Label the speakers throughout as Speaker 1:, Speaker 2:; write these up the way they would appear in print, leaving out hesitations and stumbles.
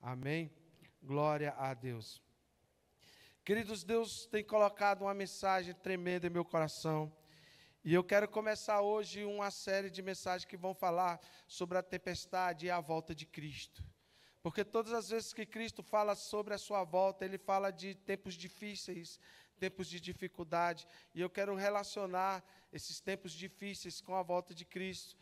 Speaker 1: Amém? Glória a Deus. Queridos, Deus tem colocado uma mensagem tremenda em meu coração. E eu quero começar hoje uma série de mensagens que vão falar sobre a tempestade e a volta de Cristo. Porque todas as vezes que Cristo fala sobre a sua volta, Ele fala de tempos difíceis, tempos de dificuldade. E eu quero relacionar esses tempos difíceis com a volta de Cristo.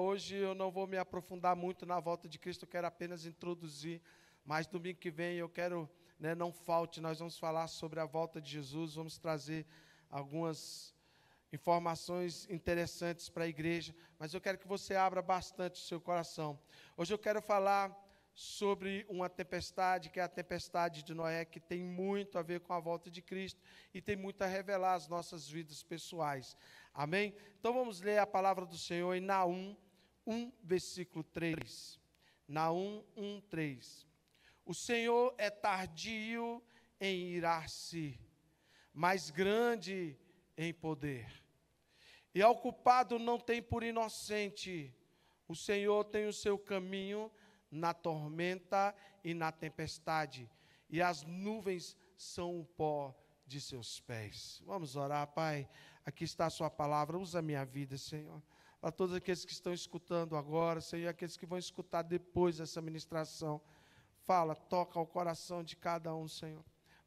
Speaker 1: Hoje eu não vou me aprofundar muito na volta de Cristo, eu quero apenas introduzir. Mas domingo que vem eu quero, não falte, nós vamos falar sobre a volta de Jesus, vamos trazer algumas informações interessantes para a igreja, mas eu quero que você abra bastante o seu coração. Hoje eu quero falar sobre uma tempestade, que é a tempestade de Noé, que tem muito a ver com a volta de Cristo e tem muito a revelar as nossas vidas pessoais. Amém? Então vamos ler a palavra do Senhor em Naum 1, versículo 3. Naum 1, 3. O Senhor é tardio em irar-se, mas grande em poder. E ao culpado não tem por inocente. O Senhor tem o seu caminho na tormenta e na tempestade, e as nuvens são o pó de seus pés. Vamos orar, Pai. Aqui está a sua palavra, usa a minha vida, Senhor. Para todos aqueles que estão escutando agora, Senhor, aqueles que vão escutar depois dessa ministração. Fala, toca o coração de cada um, Senhor,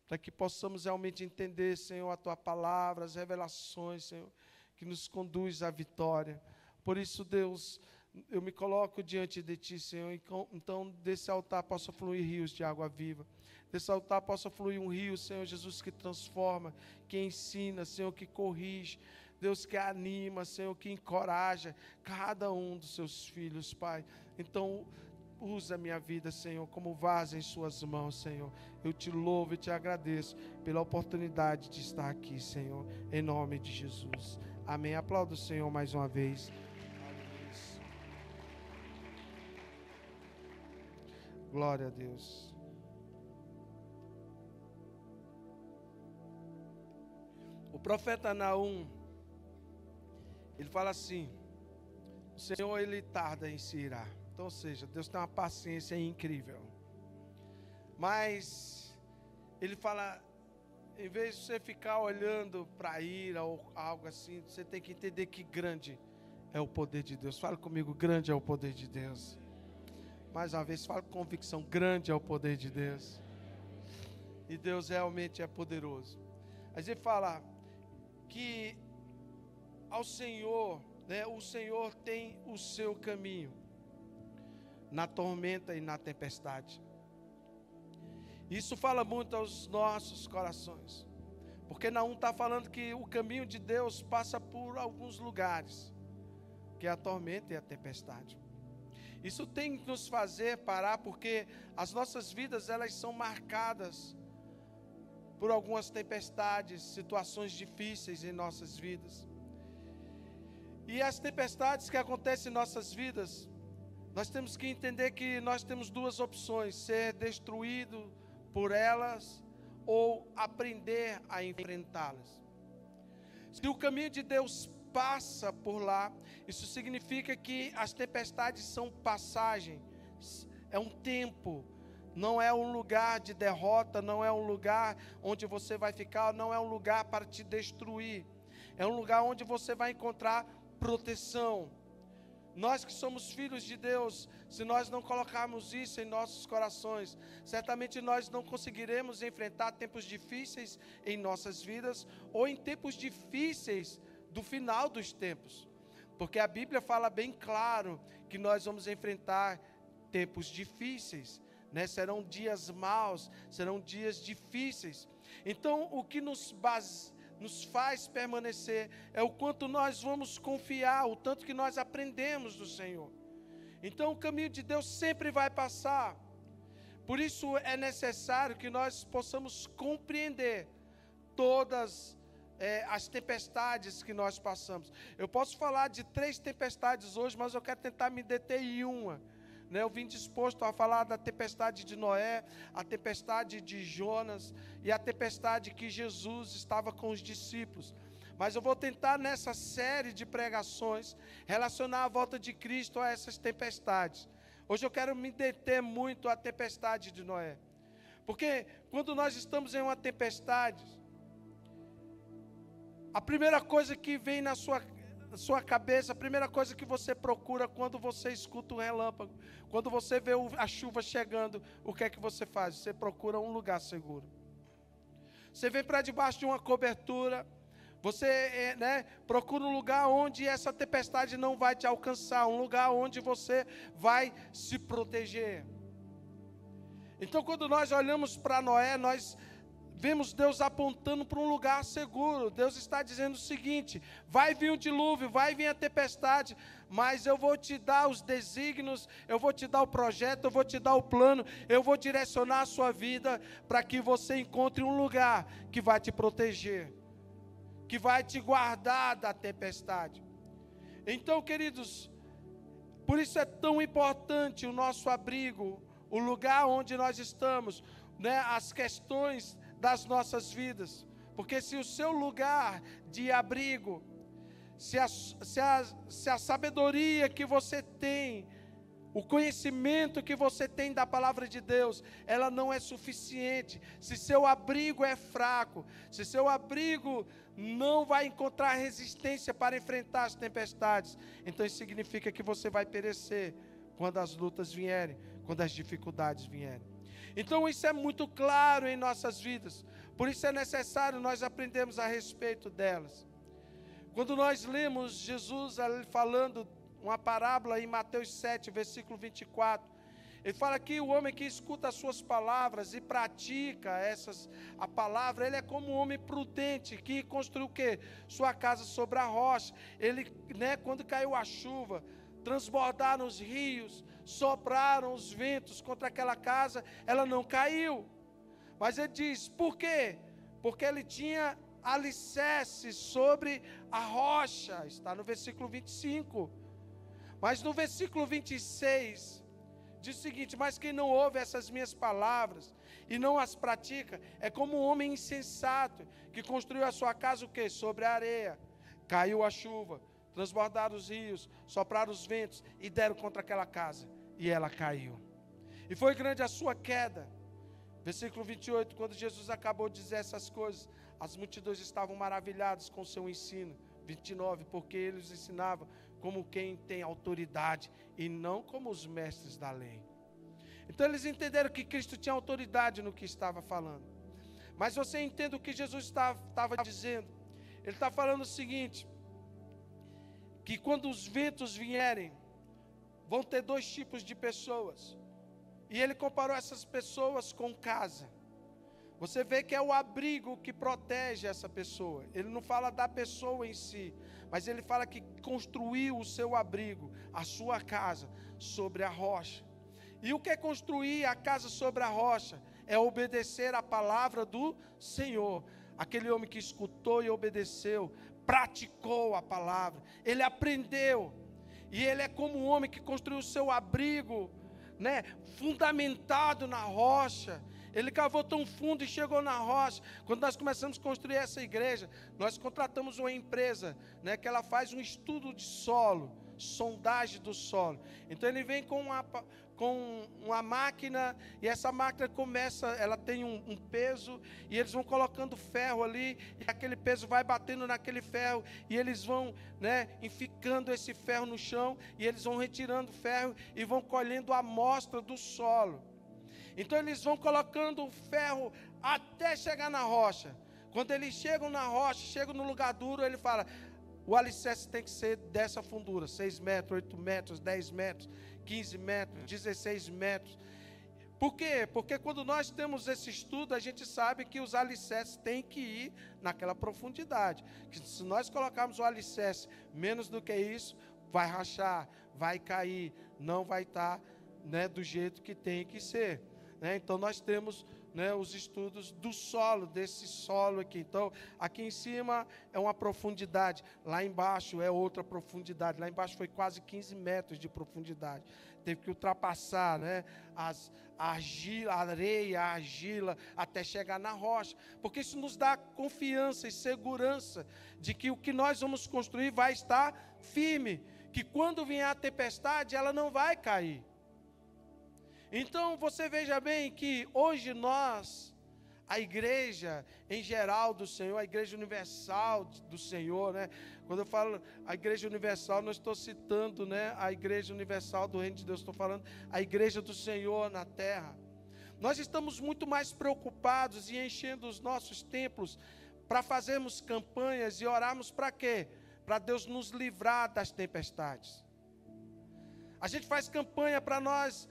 Speaker 1: para que possamos realmente entender, Senhor, a Tua palavra, as revelações, Senhor, que nos conduz à vitória. Por isso, Deus, eu me coloco diante de Ti, Senhor, então desse altar possa fluir rios de água viva. Desse altar possa fluir um rio, Senhor Jesus, que transforma, que ensina, Senhor, que corrige. Deus, que anima, Senhor, que encoraja cada um dos Seus filhos, Pai. Então, usa a minha vida, Senhor, como vaso em Suas mãos, Senhor. Eu Te louvo e Te agradeço pela oportunidade de estar aqui, Senhor, em nome de Jesus. Amém. Aplauda o Senhor mais uma vez. Glória a Deus. O profeta Naum, ele fala assim: o Senhor, Ele tarda em se irar. Então, ou seja, Deus tem uma paciência incrível. Mas Ele fala, em vez de você ficar olhando para a ira ou algo assim, você tem que entender que grande é o poder de Deus. Fala comigo, grande é o poder de Deus. Mais uma vez, fala com convicção, grande é o poder de Deus. E Deus realmente é poderoso. Mas Ele fala que ao Senhor, o Senhor tem o seu caminho na tormenta e na tempestade. Isso fala muito aos nossos corações, porque Naum está falando que o caminho de Deus passa por alguns lugares, que é a tormenta e a tempestade. Isso tem que nos fazer parar, porque as nossas vidas, elas são marcadas por algumas tempestades, situações difíceis em nossas vidas. E as tempestades que acontecem em nossas vidas, nós temos que entender que nós temos duas opções: ser destruído por elas ou aprender a enfrentá-las. Se o caminho de Deus passa por lá, isso significa que as tempestades são passagem, é um tempo, não é um lugar de derrota, não é um lugar onde você vai ficar, não é um lugar para te destruir, é um lugar onde você vai encontrar proteção. Nós que somos filhos de Deus, se nós não colocarmos isso em nossos corações, certamente nós não conseguiremos enfrentar tempos difíceis em nossas vidas, ou em tempos difíceis do final dos tempos. Porque a Bíblia fala bem claro que nós vamos enfrentar tempos difíceis, serão dias maus, serão dias difíceis. Então, o que nos faz permanecer é o quanto nós vamos confiar, o tanto que nós aprendemos do Senhor. Então o caminho de Deus sempre vai passar. Por isso é necessário que nós possamos compreender todas as tempestades que nós passamos. Eu posso falar de 3 tempestades hoje, mas eu quero tentar me deter em uma. Eu vim disposto a falar da tempestade de Noé, a tempestade de Jonas e a tempestade que Jesus estava com os discípulos. Mas eu vou tentar nessa série de pregações relacionar a volta de Cristo a essas tempestades. Hoje eu quero me deter muito à tempestade de Noé. Porque quando nós estamos em uma tempestade, a primeira coisa que vem na sua cabeça, a primeira coisa que você procura quando você escuta um relâmpago, quando você vê a chuva chegando, o que é que você faz? Você procura um lugar seguro. Você vem para debaixo de uma cobertura, você procura um lugar onde essa tempestade não vai te alcançar, um lugar onde você vai se proteger. Então, quando nós olhamos para Noé, nós vemos Deus apontando para um lugar seguro. Deus está dizendo o seguinte: vai vir um dilúvio, vai vir a tempestade, mas eu vou te dar os desígnios, eu vou te dar o projeto, eu vou te dar o plano, eu vou direcionar a sua vida para que você encontre um lugar que vai te proteger, que vai te guardar da tempestade. Então, queridos, por isso é tão importante o nosso abrigo, o lugar onde nós estamos, as questões das nossas vidas. Porque se o seu lugar de abrigo, se a sabedoria que você tem, o conhecimento que você tem da palavra de Deus, ela não é suficiente, se seu abrigo é fraco, se seu abrigo não vai encontrar resistência para enfrentar as tempestades, então isso significa que você vai perecer quando as lutas vierem, quando as dificuldades vierem. Então isso é muito claro em nossas vidas, por isso é necessário nós aprendermos a respeito delas. Quando nós lemos Jesus falando uma parábola em Mateus 7, versículo 24, ele fala que o homem que escuta as suas palavras e pratica a palavra, ele é como um homem prudente que construiu o quê? Sua casa sobre a rocha. Ele, quando caiu a chuva, transbordaram os rios, sopraram os ventos contra aquela casa, ela não caiu. Mas ele diz, por quê? Porque ele tinha alicerce sobre a rocha, está no versículo 25. Mas no versículo 26, diz o seguinte: mas quem não ouve essas minhas palavras e não as pratica, é como um homem insensato, que construiu a sua casa o quê? Sobre a areia. Caiu a chuva, transbordaram os rios, sopraram os ventos e deram contra aquela casa, e ela caiu. E foi grande a sua queda. Versículo 28, quando Jesus acabou de dizer essas coisas, as multidões estavam maravilhadas com o seu ensino. 29, porque ele os ensinava como quem tem autoridade e não como os mestres da lei. Então eles entenderam que Cristo tinha autoridade no que estava falando. Mas você entende o que Jesus estava dizendo? Ele está falando o seguinte: que quando os ventos vierem, vão ter dois tipos de pessoas. E ele comparou essas pessoas com casa. Você vê que é o abrigo que protege essa pessoa. Ele não fala da pessoa em si, mas ele fala que construiu o seu abrigo, a sua casa, sobre a rocha. E o que é construir a casa sobre a rocha? É obedecer a palavra do Senhor. Aquele homem que escutou e obedeceu, praticou a palavra, ele aprendeu. E ele é como um homem que construiu o seu abrigo, fundamentado na rocha. Ele cavou tão fundo e chegou na rocha. Quando nós começamos a construir essa igreja, nós contratamos uma empresa, que ela faz um estudo de solo, sondagem do solo. Então ele vem com uma máquina, e essa máquina ela tem um peso, e eles vão colocando ferro ali, e aquele peso vai batendo naquele ferro, e eles vão enficando esse ferro no chão, e eles vão retirando o ferro, e vão colhendo a amostra do solo. Então eles vão colocando o ferro até chegar na rocha. Quando eles chegam na rocha, chegam no lugar duro, ele fala: o alicerce tem que ser dessa fundura, 6 metros, 8 metros, 10 metros, 15 metros, 16 metros. Por quê? Porque quando nós temos esse estudo, a gente sabe que os alicerces têm que ir naquela profundidade. Que se nós colocarmos o alicerce menos do que isso, vai rachar, vai cair, não vai estar do jeito que tem que ser. Então nós temos os estudos do solo, desse solo aqui. Então aqui em cima é uma profundidade, lá embaixo é outra profundidade. Lá embaixo foi quase 15 metros de profundidade. Teve que ultrapassar a areia, a argila, até chegar na rocha. Porque isso nos dá confiança e segurança de que o que nós vamos construir vai estar firme. Que quando vier a tempestade, ela não vai cair. Então, você veja bem que hoje nós, a igreja em geral do Senhor, a igreja universal do Senhor, né? Quando eu falo a igreja universal, não estou citando, né, a igreja universal do reino de Deus, estou falando a igreja do Senhor na terra. Nós estamos muito mais preocupados em enchendo os nossos templos para fazermos campanhas e orarmos para quê? Para Deus nos livrar das tempestades. A gente faz campanha para nós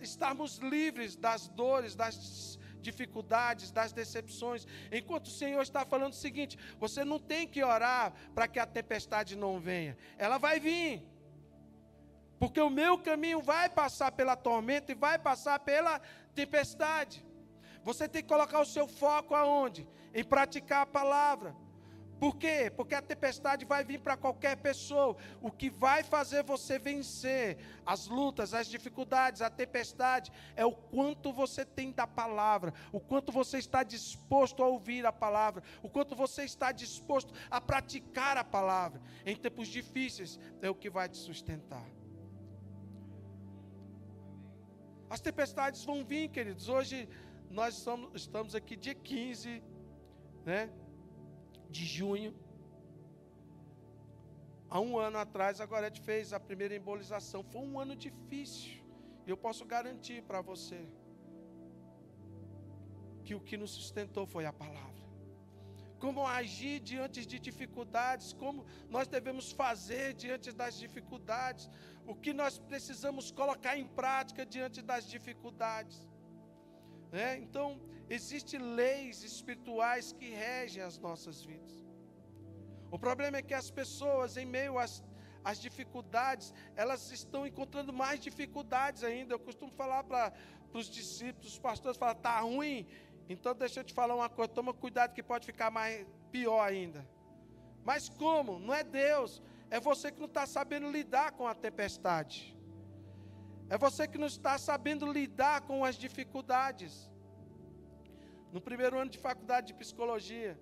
Speaker 1: estarmos livres das dores, das dificuldades, das decepções, enquanto o Senhor está falando o seguinte: você não tem que orar para que a tempestade não venha, ela vai vir, porque o meu caminho vai passar pela tormenta e vai passar pela tempestade. Você tem que colocar o seu foco aonde? Em praticar a palavra. Por quê? Porque a tempestade vai vir para qualquer pessoa. O que vai fazer você vencer as lutas, as dificuldades, a tempestade, é o quanto você tem da palavra, o quanto você está disposto a ouvir a palavra, o quanto você está disposto a praticar a palavra. Em tempos difíceis, é o que vai te sustentar. As tempestades vão vir, queridos. Hoje nós estamos aqui dia 15, né? De junho. Há um ano atrás, a Gorete fez a primeira embolização. Foi um ano difícil. E eu posso garantir para você que o que nos sustentou foi a palavra. Como agir diante de dificuldades, como nós devemos fazer diante das dificuldades, o que nós precisamos colocar em prática diante das dificuldades. Então, existem leis espirituais que regem as nossas vidas. O problema é que as pessoas, em meio às dificuldades, elas estão encontrando mais dificuldades ainda. Eu costumo falar para os discípulos, os pastores, falar: está ruim, então deixa eu te falar uma coisa, toma cuidado que pode ficar pior ainda. Mas como? Não é Deus, é você que não está sabendo lidar com a tempestade. É você que não está sabendo lidar com as dificuldades. No primeiro ano de faculdade de psicologia,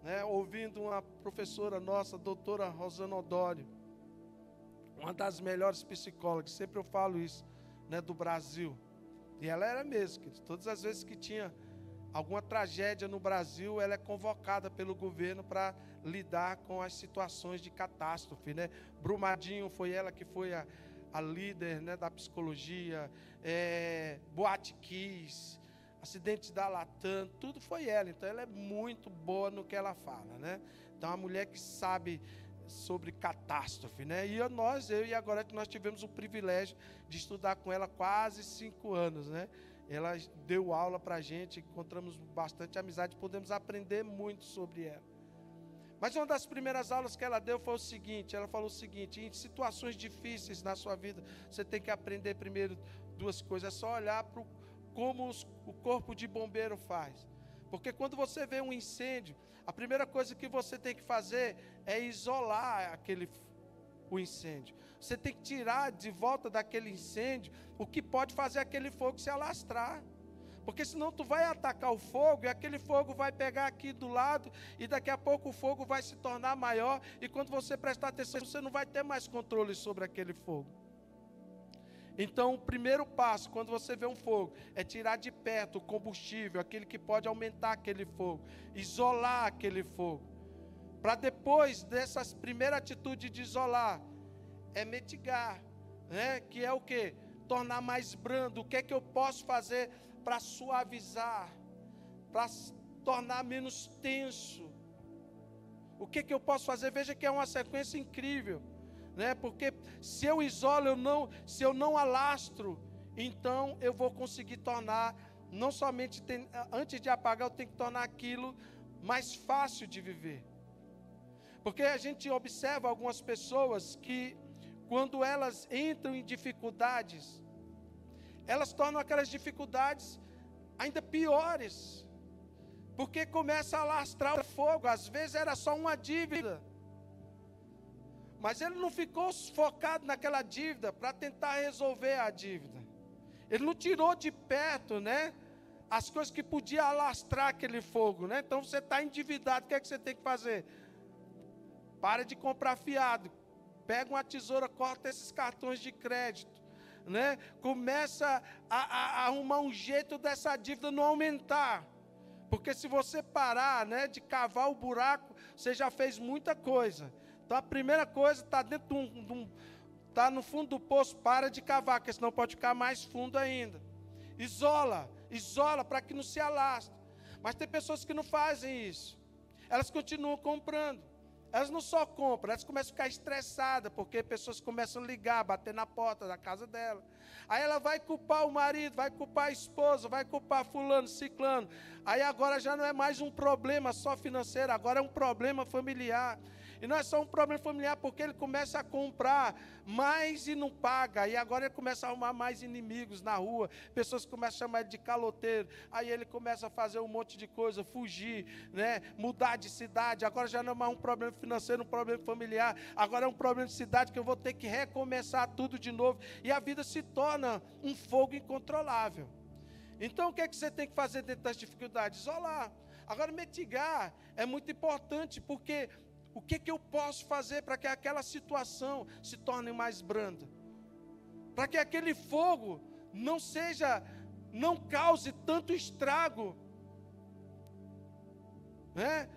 Speaker 1: né, ouvindo uma professora nossa, a doutora Rosana Odório, uma das melhores psicólogas, sempre eu falo isso, né, do Brasil. E ela era mesmo, todas as vezes que tinha alguma tragédia no Brasil, ela é convocada pelo governo para lidar com as situações de catástrofe, né? Brumadinho foi ela que foi a líder, né, da psicologia, Boate Kiss, acidentes da Latam, tudo foi ela. Então ela é muito boa no que ela fala, né? Então é uma mulher que sabe sobre catástrofe, né? E eu e a Gorete, nós tivemos o privilégio de estudar com ela quase 5 anos, né? Ela deu aula para a gente, encontramos bastante amizade, podemos aprender muito sobre ela. Mas uma das primeiras aulas que ela deu foi o seguinte: ela falou o seguinte: em situações difíceis na sua vida, você tem que aprender primeiro 2 coisas. É só olhar para como o corpo de bombeiro faz. Porque quando você vê um incêndio, a primeira coisa que você tem que fazer é isolar o incêndio. Você tem que tirar de volta daquele incêndio o que pode fazer aquele fogo se alastrar. Porque senão tu vai atacar o fogo e aquele fogo vai pegar aqui do lado e daqui a pouco o fogo vai se tornar maior e quando você prestar atenção você não vai ter mais controle sobre aquele fogo. Então o primeiro passo quando você vê um fogo é tirar de perto o combustível, aquele que pode aumentar aquele fogo, isolar aquele fogo. Para depois dessa primeira atitude de isolar, é mitigar, né? Que é o quê? Tornar mais brando. O que é que eu posso fazer para suavizar, para tornar menos tenso? O que é que eu posso fazer? Veja que é uma sequência incrível, né? Porque se eu isolo, se eu não alastro, então eu vou conseguir tornar, não somente antes de apagar, eu tenho que tornar aquilo mais fácil de viver. Porque a gente observa algumas pessoas que, quando elas entram em dificuldades, elas tornam aquelas dificuldades ainda piores, porque começa a alastrar o fogo. Às vezes era só uma dívida, mas ele não ficou focado naquela dívida para tentar resolver a dívida. Ele não tirou de perto, né, as coisas que podiam alastrar aquele fogo, né? Então você está endividado, o que é que você tem que fazer? Para de comprar fiado, pega uma tesoura, corta esses cartões de crédito. né? Começa a arrumar um jeito dessa dívida não aumentar. Porque se você parar, né, de cavar o buraco, você já fez muita coisa. Então a primeira coisa está dentro está no fundo do poço, para de cavar, porque senão pode ficar mais fundo ainda. Isola para que não se alastre. Mas tem pessoas que não fazem isso. Elas continuam comprando. Elas não só compram, elas começam a ficar estressadas, porque pessoas começam a ligar, bater na porta da casa dela. Aí ela vai culpar o marido, vai culpar a esposa, vai culpar fulano, ciclano. Aí agora já não é mais um problema só financeiro, agora é um problema familiar. E não é só um problema familiar, porque ele começa a comprar mais e não paga. E agora ele começa a arrumar mais inimigos na rua. Pessoas começam a chamar ele de caloteiro. Aí ele começa a fazer um monte de coisa, fugir, né? Mudar de cidade. Agora já não é mais um problema financeiro, um problema familiar. Agora é um problema de cidade que eu vou ter que recomeçar tudo de novo. E a vida se torna um fogo incontrolável. Então o que é que você tem que fazer dentro das dificuldades? Isolar. Agora mitigar é muito importante, porque o que eu posso fazer para que aquela situação se torne mais branda? Para que aquele fogo não cause tanto estrago, né,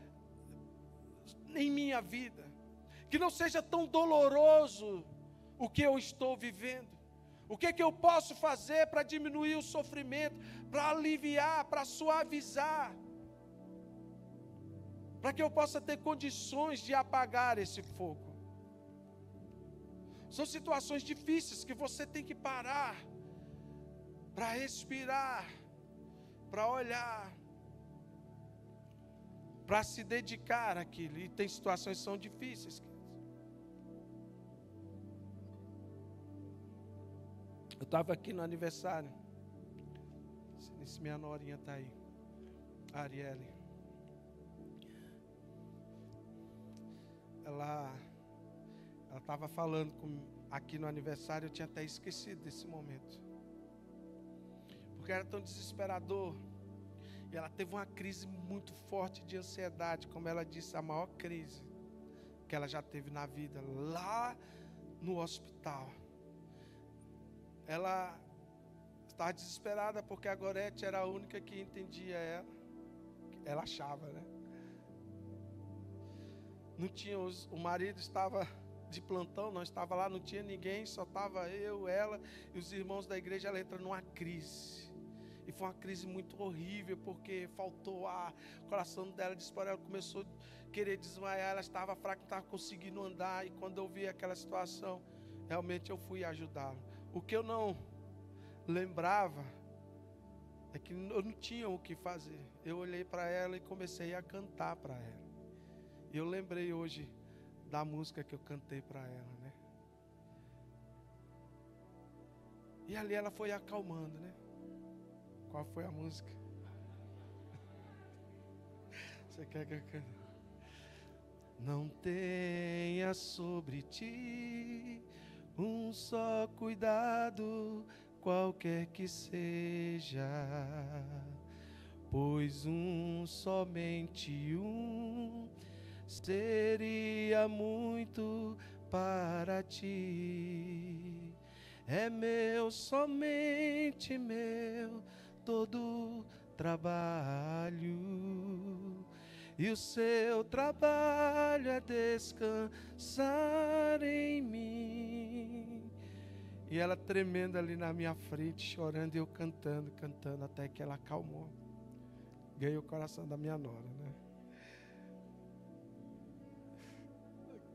Speaker 1: em minha vida. Que não seja tão doloroso o que eu estou vivendo. O que eu posso fazer para diminuir o sofrimento, para aliviar, para suavizar? Para que eu possa ter condições de apagar esse fogo. São situações difíceis que você tem que parar, para respirar, para olhar, para se dedicar àquilo. E tem situações que são difíceis. Eu estava aqui no aniversário. Se minha norinha está aí, a Arielle. Ela estava falando aqui no aniversário, eu tinha até esquecido desse momento. Porque era tão desesperador. E ela teve uma crise muito forte de ansiedade, como ela disse, a maior crise que ela já teve na vida, lá no hospital. Ela estava desesperada porque a Gorete era a única que entendia ela. Ela achava, né? Não tinha o marido estava de plantão, não estava lá, não tinha ninguém, só estava eu, ela e os irmãos da igreja. Ela entrou numa crise. E foi uma crise muito horrível, porque faltou ar, o coração dela disparou, ela começou a querer desmaiar, ela estava fraca, não estava conseguindo andar. E quando eu vi aquela situação, realmente eu fui ajudá-la. O que eu não lembrava é que eu não tinha o que fazer. Eu olhei para ela e comecei a cantar para ela. E eu lembrei hoje da música que eu cantei para ela, né? E ali ela foi acalmando, né? Qual foi a música? Você quer que eu cante? Não tenha sobre ti um só cuidado, qualquer que seja, pois somente um seria muito para ti. É meu, somente meu, todo trabalho, e o seu trabalho é descansar em mim. E ela tremendo ali na minha frente, chorando, e eu cantando, até que ela acalmou. Ganhei o coração da minha nora, né?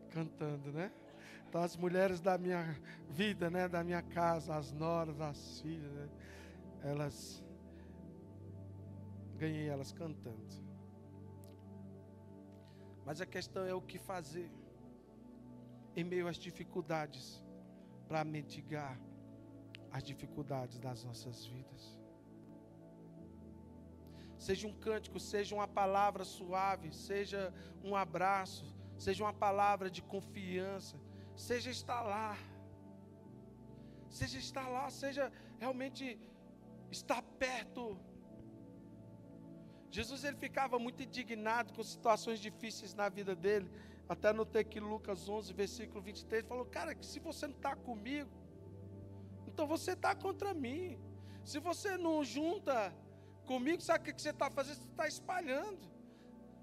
Speaker 1: Cantando, né? Então as mulheres da minha vida, né, da minha casa, as noras, as filhas, né, ganhei elas cantando. Mas a questão é o que fazer em meio às dificuldades, para mitigar as dificuldades das nossas vidas. Seja um cântico, seja uma palavra suave, seja um abraço, seja uma palavra de confiança, seja estar lá, seja realmente estar perto. Jesus, ele ficava muito indignado com situações difíceis na vida dele. Até anotei aqui Lucas 11, versículo 23, falou: cara, que se você não está comigo, não então você está contra mim. Se você não junta comigo, sabe o que você está fazendo? Você está espalhando.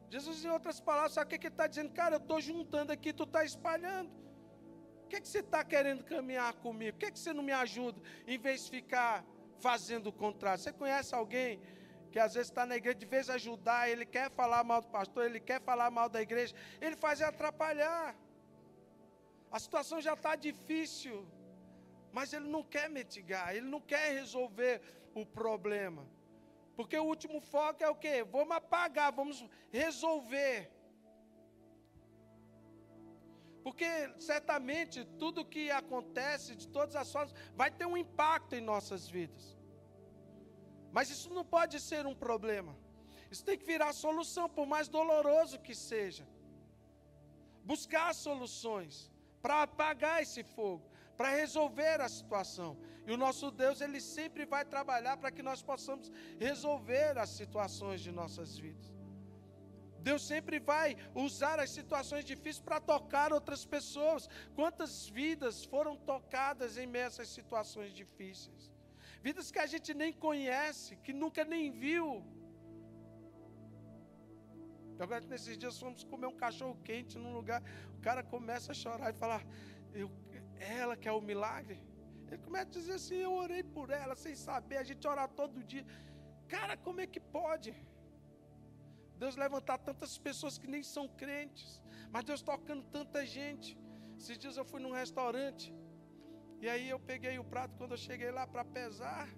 Speaker 1: Jesus, em outras palavras, sabe o que ele está dizendo? Cara, eu estou juntando aqui, tu está espalhando. O que você está querendo caminhar comigo? Por que você não me ajuda, em vez de ficar fazendo o contrário? Você conhece alguém que às vezes está na igreja, de vez em ajudar, ele quer falar mal do pastor, ele quer falar mal da igreja, ele faz atrapalhar. A situação já está difícil, mas ele não quer mitigar, ele não quer resolver o problema. Porque o último foco é o quê? Vamos apagar, vamos resolver. Porque certamente tudo que acontece, de todas as formas, vai ter um impacto em nossas vidas. Mas isso não pode ser um problema. Isso tem que virar solução, por mais doloroso que seja. Buscar soluções para apagar esse fogo, para resolver a situação. E o nosso Deus, Ele sempre vai trabalhar para que nós possamos resolver as situações de nossas vidas. Deus sempre vai usar as situações difíceis para tocar outras pessoas. Quantas vidas foram tocadas em meio a essas situações difíceis? Vidas que a gente nem conhece, que nunca nem viu. Agora, nesses dias, fomos comer um cachorro quente num lugar, o cara começa a chorar e falar, ela que é o milagre. Ele começa a dizer assim, eu orei por ela, sem saber, a gente ora todo dia. Cara, como é que pode? Deus levantar tantas pessoas que nem são crentes, mas Deus tocando tanta gente. Esses dias eu fui num restaurante, e aí eu peguei o prato, quando eu cheguei lá para pesar,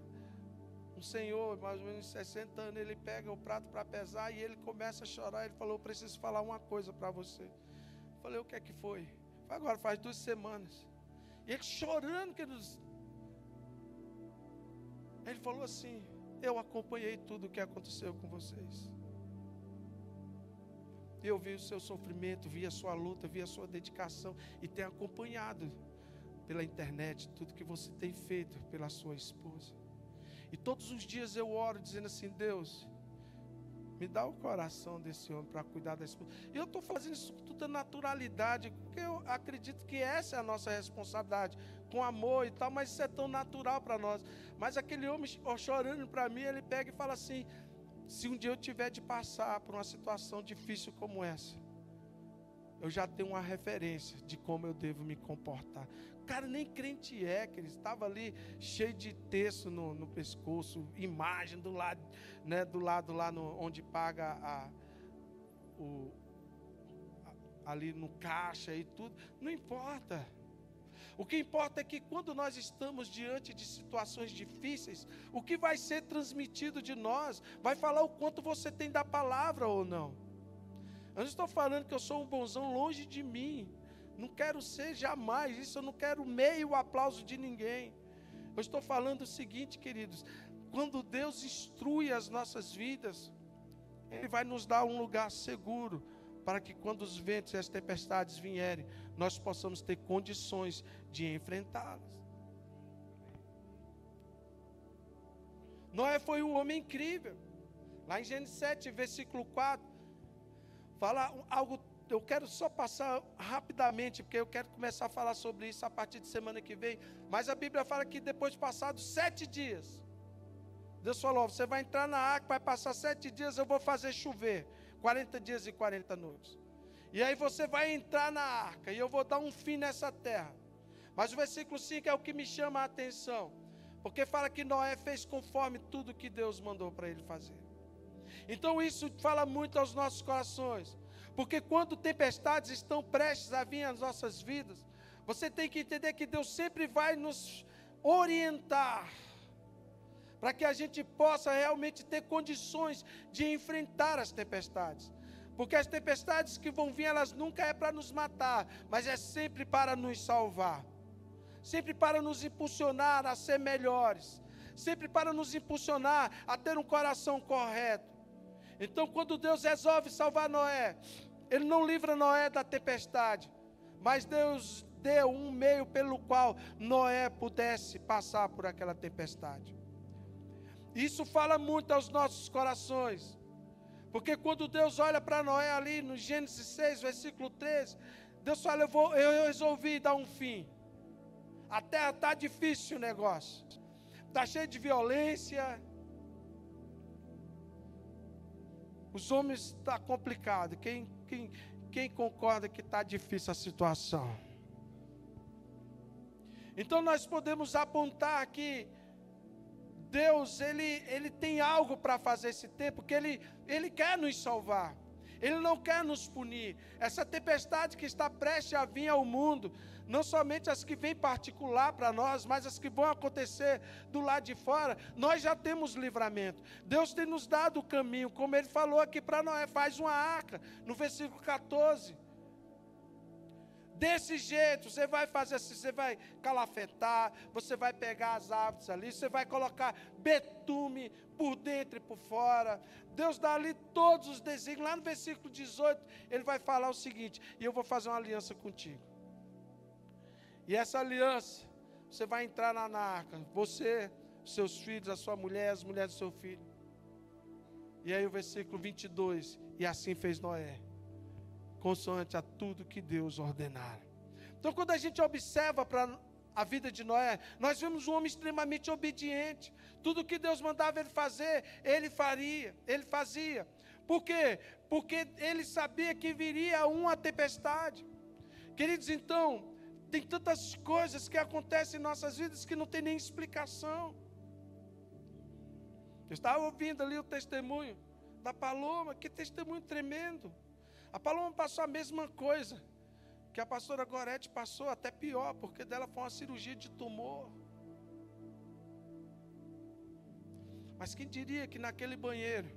Speaker 1: um senhor, mais ou menos 60 anos, ele pega o prato para pesar e ele começa a chorar. Ele falou, eu preciso falar uma coisa para você. Eu falei, o que é que foi? Agora faz 2 semanas. E ele chorando, queridos. Ele falou assim, eu acompanhei tudo o que aconteceu com vocês. Eu vi o seu sofrimento, vi a sua luta, vi a sua dedicação e tenho acompanhado pela internet tudo que você tem feito pela sua esposa. E todos os dias eu oro dizendo assim, Deus, me dá o coração desse homem para cuidar da esposa. E eu estou fazendo isso com toda naturalidade, porque eu acredito que essa é a nossa responsabilidade, com amor e tal, mas isso é tão natural para nós. Mas aquele homem chorando para mim, ele pega e fala assim, se um dia eu tiver de passar por uma situação difícil como essa, eu já tenho uma referência de como eu devo me comportar. O cara nem crente é, que ele estava ali cheio de texto no pescoço, imagem do lado, né, do lado lá onde paga ali no caixa e tudo. Não importa. O que importa é que quando nós estamos diante de situações difíceis, o que vai ser transmitido de nós vai falar o quanto você tem da palavra ou não. Eu não estou falando que eu sou um bonzão, longe de mim. Não quero ser jamais isso, eu não quero meio aplauso de ninguém. Eu estou falando o seguinte, queridos, quando Deus instrui as nossas vidas, Ele vai nos dar um lugar seguro, para que quando os ventos e as tempestades vierem, nós possamos ter condições de enfrentá-las. Noé foi um homem incrível. Lá em Gênesis 7, versículo 4, fala algo, eu quero só passar rapidamente, porque eu quero começar a falar sobre isso a partir de semana que vem, mas a Bíblia fala que depois de passados 7 dias, Deus falou, você vai entrar na arca, vai passar 7 dias, eu vou fazer chover, 40 dias e 40 noites. E aí você vai entrar na arca, e eu vou dar um fim nessa terra. Mas o versículo 5 é o que me chama a atenção, porque fala que Noé fez conforme tudo que Deus mandou para ele fazer. Então isso fala muito aos nossos corações, porque quando tempestades estão prestes a vir às nossas vidas, você tem que entender que Deus sempre vai nos orientar, para que a gente possa realmente ter condições de enfrentar as tempestades. Porque as tempestades que vão vir, elas nunca é para nos matar, mas é sempre para nos salvar. Sempre para nos impulsionar a ser melhores. Sempre para nos impulsionar a ter um coração correto. Então, quando Deus resolve salvar Noé, Ele não livra Noé da tempestade, mas Deus deu um meio pelo qual Noé pudesse passar por aquela tempestade. Isso fala muito aos nossos corações, porque quando Deus olha para Noé ali no Gênesis 6, versículo 13, Deus fala, eu resolvi dar um fim. A terra está difícil o negócio. Está cheio de violência. Os homens estão complicados. Quem concorda que está difícil a situação? Então nós podemos apontar que Deus, Ele tem algo para fazer esse tempo, que Ele quer nos salvar. Ele não quer nos punir. Essa tempestade que está prestes a vir ao mundo, não somente as que vêm particular para nós, mas as que vão acontecer do lado de fora, nós já temos livramento. Deus tem nos dado o caminho, como Ele falou aqui para Noé, faz uma arca, no versículo 14. Desse jeito, você vai fazer assim, você vai calafetar, você vai pegar as árvores ali, você vai colocar betume por dentro e por fora. Deus dá ali todos os desígnios. Lá no versículo 18, Ele vai falar o seguinte: e eu vou fazer uma aliança contigo. E essa aliança, você vai entrar na arca, você, seus filhos, a sua mulher, as mulheres do seu filho. E aí o versículo 22, e assim fez Noé, consoante a tudo que Deus ordenara. Então, quando a gente observa para a vida de Noé, nós vemos um homem extremamente obediente. Tudo que Deus mandava ele fazer, ele faria, ele fazia. Por quê? Porque ele sabia que viria uma tempestade. Queridos, então, tem tantas coisas que acontecem em nossas vidas que não tem nem explicação. Eu estava ouvindo ali o testemunho da Paloma, que testemunho tremendo. A Paloma passou a mesma coisa que a pastora Gorete passou, até pior, porque dela foi uma cirurgia de tumor. Mas quem diria que naquele banheiro,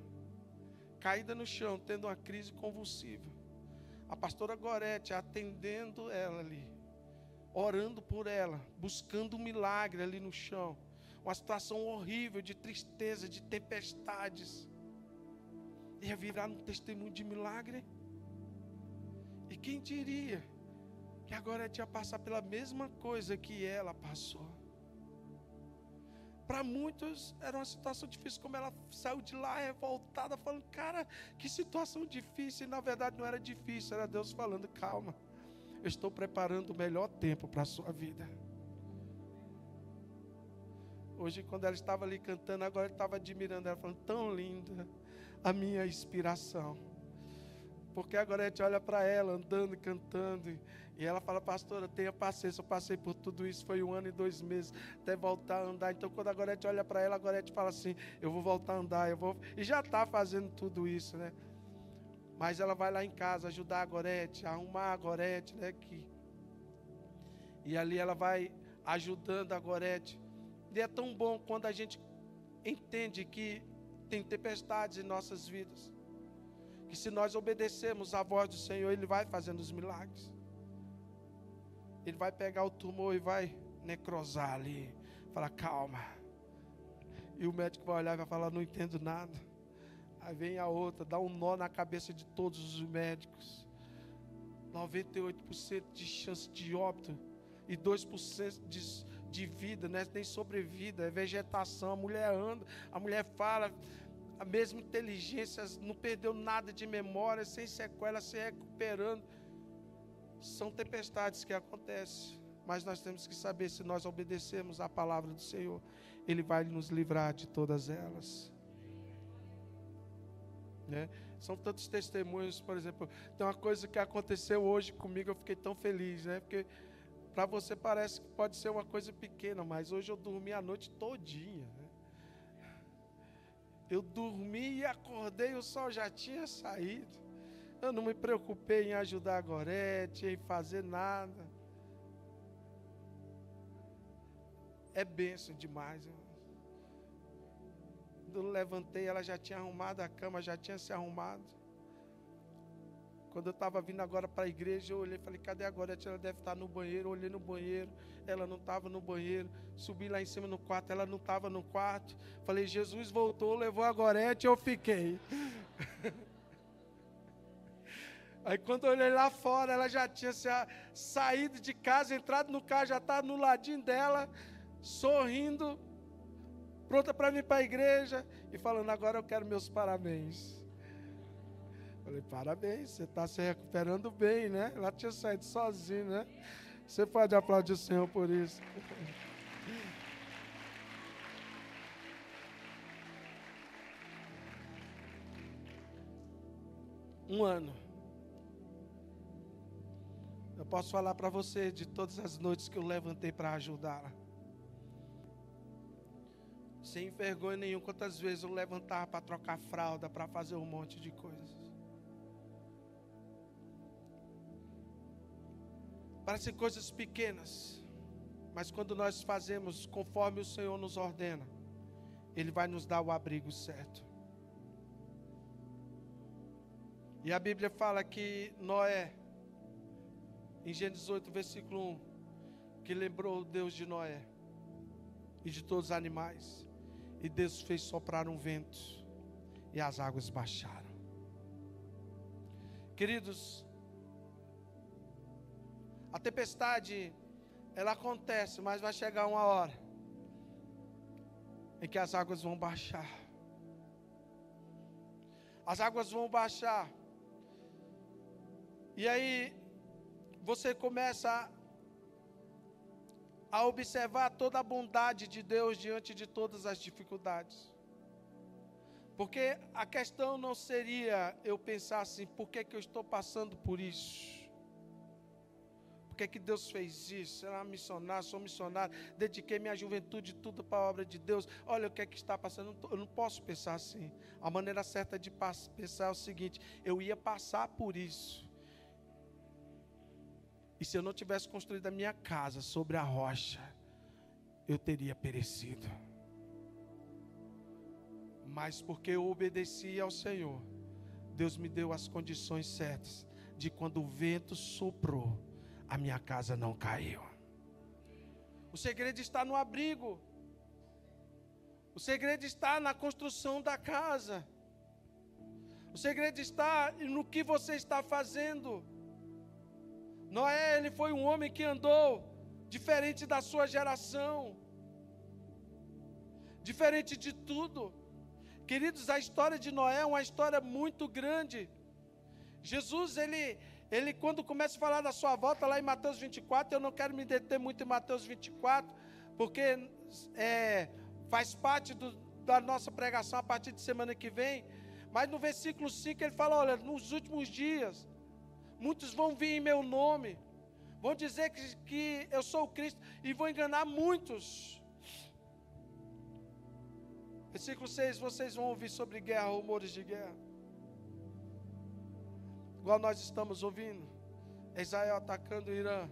Speaker 1: caída no chão, tendo uma crise convulsiva, a pastora Gorete atendendo ela ali, orando por ela, buscando um milagre ali no chão, uma situação horrível de tristeza, de tempestades, ia virar um testemunho de milagre. E quem diria que agora ia passar pela mesma coisa que ela passou? Para muitos era uma situação difícil, como ela saiu de lá revoltada, falando, cara, que situação difícil. E na verdade não era difícil, era Deus falando, calma, eu estou preparando o melhor tempo para a sua vida. Hoje, quando ela estava ali cantando, agora ele estava admirando ela, falando, tão linda a minha inspiração. Porque agora a gente olha para ela, andando, cantando, e ela fala, pastora, tenha paciência, eu passei por tudo isso, foi 1 ano e 2 meses, até voltar a andar. Então, quando agora a gente olha para ela, agora a gente fala assim, eu vou voltar a andar, e já está fazendo tudo isso, né? Mas ela vai lá em casa ajudar a Gorete, arrumar a Gorete, né? E ali ela vai ajudando a Gorete. E é tão bom quando a gente entende que tem tempestades em nossas vidas, que se nós obedecermos à voz do Senhor, Ele vai fazendo os milagres. Ele vai pegar o tumor e vai necrosar ali, falar, calma. E o médico vai olhar e vai falar, não entendo nada. Aí vem a outra, dá um nó na cabeça de todos os médicos. 98% de chance de óbito e 2% de vida, não é nem sobrevida, é vegetação. A mulher anda, a mulher fala, a mesma inteligência, não perdeu nada de memória, sem sequela, se recuperando. São tempestades que acontecem, mas nós temos que saber, se nós obedecermos à palavra do Senhor, Ele vai nos livrar de todas elas. Né? São tantos testemunhos, por exemplo, tem uma coisa que aconteceu hoje comigo, eu fiquei tão feliz, né? Porque para você parece que pode ser uma coisa pequena, mas hoje eu dormi a noite todinha, né? Eu dormi e acordei, o sol já tinha saído. Eu não me preocupei em ajudar a Gorete, em fazer nada. É bênção demais. Quando eu levantei, ela já tinha arrumado a cama, já tinha se arrumado. Quando eu estava vindo agora para a igreja, eu olhei e falei, cadê a Gorete? Ela deve estar no banheiro. Eu olhei no banheiro, ela não estava no banheiro. Subi lá em cima no quarto, ela não estava no quarto. Falei, Jesus voltou, levou a Gorete e eu fiquei. Aí quando eu olhei lá fora, ela já tinha saído de casa, entrado no carro, já estava no ladinho dela, sorrindo, pronta para vir para a igreja e falando, agora eu quero meus parabéns. Falei, parabéns, você está se recuperando bem, né? Ela tinha saído sozinha, né? Você pode aplaudir o Senhor por isso. Um ano. Eu posso falar para você de todas as noites que eu levantei para ajudá-la. Sem vergonha nenhuma, quantas vezes eu levantava para trocar fralda, para fazer um monte de coisas. Parecem coisas pequenas, mas quando nós fazemos conforme o Senhor nos ordena, Ele vai nos dar o abrigo certo. E a Bíblia fala que Noé, em Gênesis 8, versículo 1, que lembrou o Deus de Noé e de todos os animais, e Deus fez soprar um vento, e as águas baixaram. Queridos, a tempestade, ela acontece, mas vai chegar uma hora em que as águas vão baixar. As águas vão baixar. E aí, você começa a observar toda a bondade de Deus diante de todas as dificuldades. Porque a questão não seria eu pensar assim, por que eu estou passando por isso? Por que Deus fez isso? Eu era missionário, sou missionário, dediquei minha juventude tudo para a obra de Deus. Olha o que está passando. Eu não posso pensar assim. A maneira certa de pensar é o seguinte: eu ia passar por isso. E se eu não tivesse construído a minha casa sobre a rocha, eu teria perecido. Mas porque eu obedeci ao Senhor, Deus me deu as condições certas de quando o vento soprou, a minha casa não caiu. O segredo está no abrigo. O segredo está na construção da casa. O segredo está no que você está fazendo. Noé, ele foi um homem que andou diferente da sua geração, diferente de tudo. Queridos, a história de Noé é uma história muito grande. Jesus, ele quando começa a falar da sua volta lá em Mateus 24, eu não quero me deter muito em Mateus 24, porque faz parte da nossa pregação a partir de semana que vem. Mas no versículo 5 ele fala, olha, nos últimos dias, muitos vão vir em meu nome, vão dizer que eu sou o Cristo e vão enganar muitos. Versículo 6, vocês vão ouvir sobre guerra, rumores de guerra. Igual nós estamos ouvindo. Israel atacando o Irã.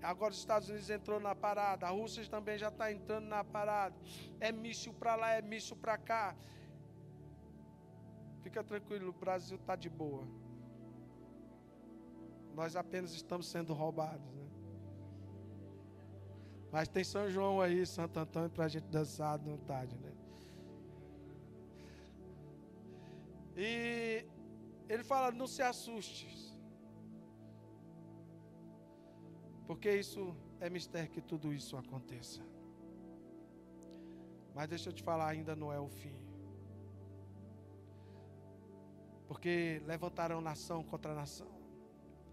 Speaker 1: Agora os Estados Unidos entrou na parada. A Rússia também já está entrando na parada. É míssil para lá, é míssil para cá. Fica tranquilo, o Brasil está de boa. Nós apenas estamos sendo roubados, né? Mas tem São João aí, Santo Antônio, para a gente dançar à vontade, né? E ele fala, não se assuste, porque isso é mistério que tudo isso aconteça. Mas deixa eu te falar, ainda não é o fim. Porque levantarão nação contra nação.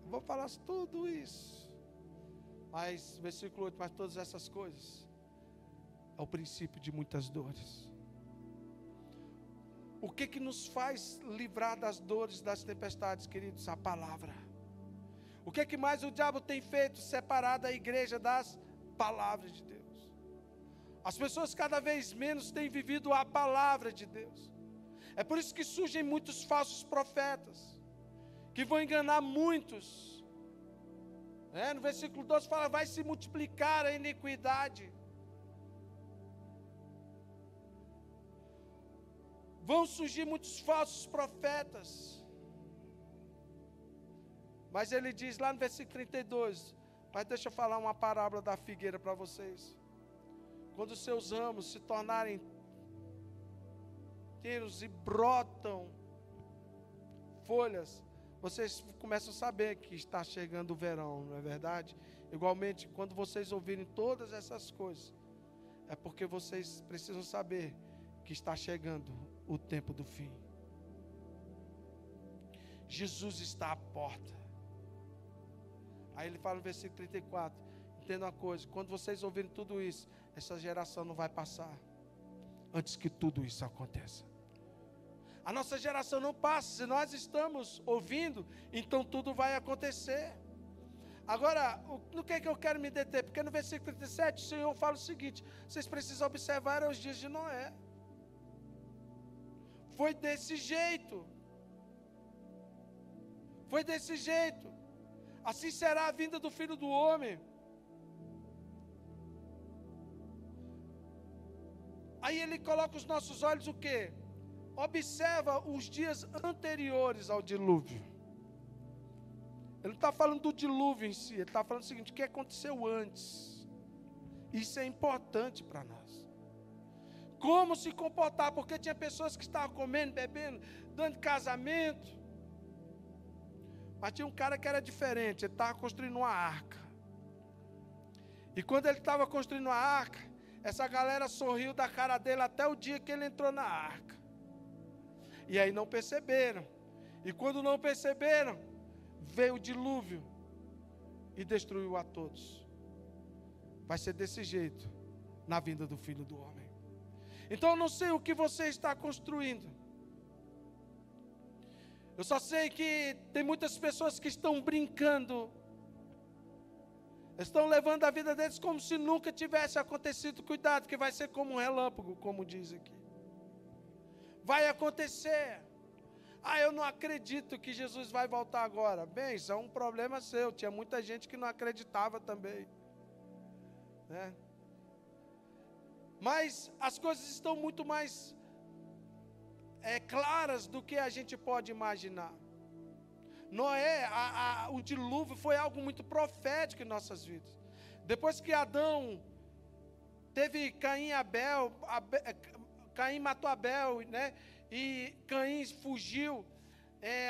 Speaker 1: Eu vou falar tudo isso. Mas, versículo 8, mas todas essas coisas é o princípio de muitas dores. O que nos faz livrar das dores, das tempestades, queridos? A palavra. O que mais o diabo tem feito? Separado a igreja das palavras de Deus. As pessoas cada vez menos têm vivido a palavra de Deus. É por isso que surgem muitos falsos profetas, que vão enganar muitos. No versículo 12 fala, vai se multiplicar a iniquidade. Vão surgir muitos falsos profetas. Mas ele diz lá no versículo 32, mas deixa eu falar uma parábola da figueira para vocês. Quando os seus ramos se tornarem inteiros e brotam folhas, vocês começam a saber que está chegando o verão, não é verdade? Igualmente, quando vocês ouvirem todas essas coisas, é porque vocês precisam saber que está chegando o tempo do fim. Jesus está à porta. Aí ele fala no versículo 34, entenda uma coisa, quando vocês ouvirem tudo isso, essa geração não vai passar antes que tudo isso aconteça. A nossa geração não passa, se nós estamos ouvindo, então tudo vai acontecer. Agora, no que é que eu quero me deter? Porque no versículo 37, o Senhor fala o seguinte: vocês precisam observar os dias de Noé. Foi desse jeito. Foi desse jeito. Assim será a vinda do Filho do Homem. Aí ele coloca os nossos olhos o quê? Observa os dias anteriores ao dilúvio. Ele não está falando do dilúvio em si, ele está falando o seguinte: o que aconteceu antes. Isso é importante para nós. Como se comportar, porque tinha pessoas que estavam comendo, bebendo, dando casamento. Mas tinha um cara que era diferente, ele estava construindo uma arca. E quando ele estava construindo a arca, essa galera sorriu da cara dele até o dia que ele entrou na arca. E aí não perceberam. E quando não perceberam, veio o dilúvio e destruiu a todos. Vai ser desse jeito na vinda do Filho do Homem. Então eu não sei o que você está construindo. Eu só sei que tem muitas pessoas que estão brincando. Estão levando a vida deles como se nunca tivesse acontecido. Cuidado, que vai ser como um relâmpago, como diz aqui. Vai acontecer. Ah, eu não acredito que Jesus vai voltar agora. Bem, isso é um problema seu. Tinha muita gente que não acreditava também, né? Mas as coisas estão muito mais claras do que a gente pode imaginar. Noé, o dilúvio foi algo muito profético em nossas vidas. Depois que Adão teve Caim e Abel, Caim matou Abel, né? E Caim fugiu.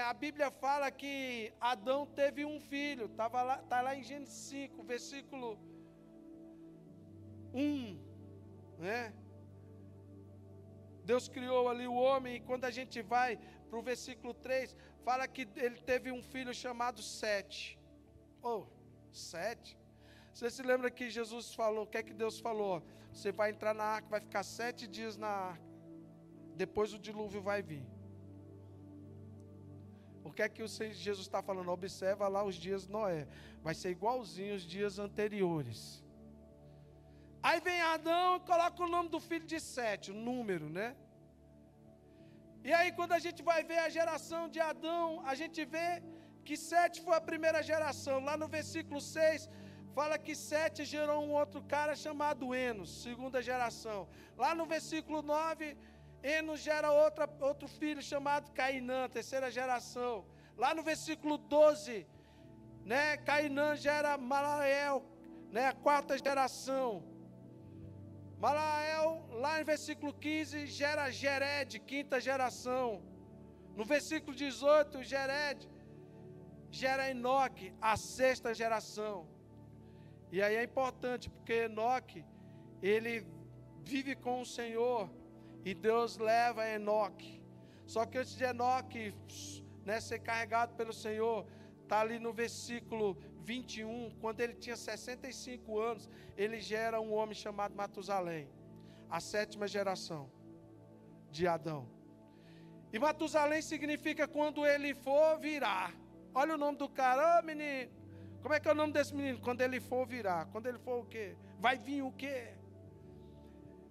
Speaker 1: A Bíblia fala que Adão teve um filho. Está lá em Gênesis 5, versículo 1, né? Deus criou ali o homem, e quando a gente vai para o versículo 3, fala que ele teve um filho chamado Sete. Sete? Você se lembra que Jesus falou, o que é que Deus falou? Você vai entrar na arca, vai ficar 7 dias na arca, depois o dilúvio vai vir. O que é que Jesus está falando? Observa lá os dias de Noé, vai ser igualzinho os dias anteriores. Aí vem Adão e coloca o nome do filho de Sete, o número, né? E aí quando a gente vai ver a geração de Adão, a gente vê que Sete foi a primeira geração. Lá no versículo 6, fala que Sete gerou um outro cara chamado Enos, segunda geração. Lá no versículo 9, Enos gera outro filho chamado Cainã, terceira geração. Lá no versículo 12, né, Cainã gera Malaael, né, a quarta geração. Malaael, lá no versículo 15, gera Jered, quinta geração. No versículo 18, Jered gera Enoque, a sexta geração. E aí é importante, porque Enoque, ele vive com o Senhor, e Deus leva Enoque. Só que antes de Enoque, né, ser carregado pelo Senhor, está ali no versículo 21, quando ele tinha 65 anos, ele gera um homem chamado Matusalém, a sétima geração de Adão. E Matusalém significa quando ele for virar. Olha o nome do cara, menino. Como é que é o nome desse menino? Quando ele for virar. Quando ele for o quê? Vai vir o quê?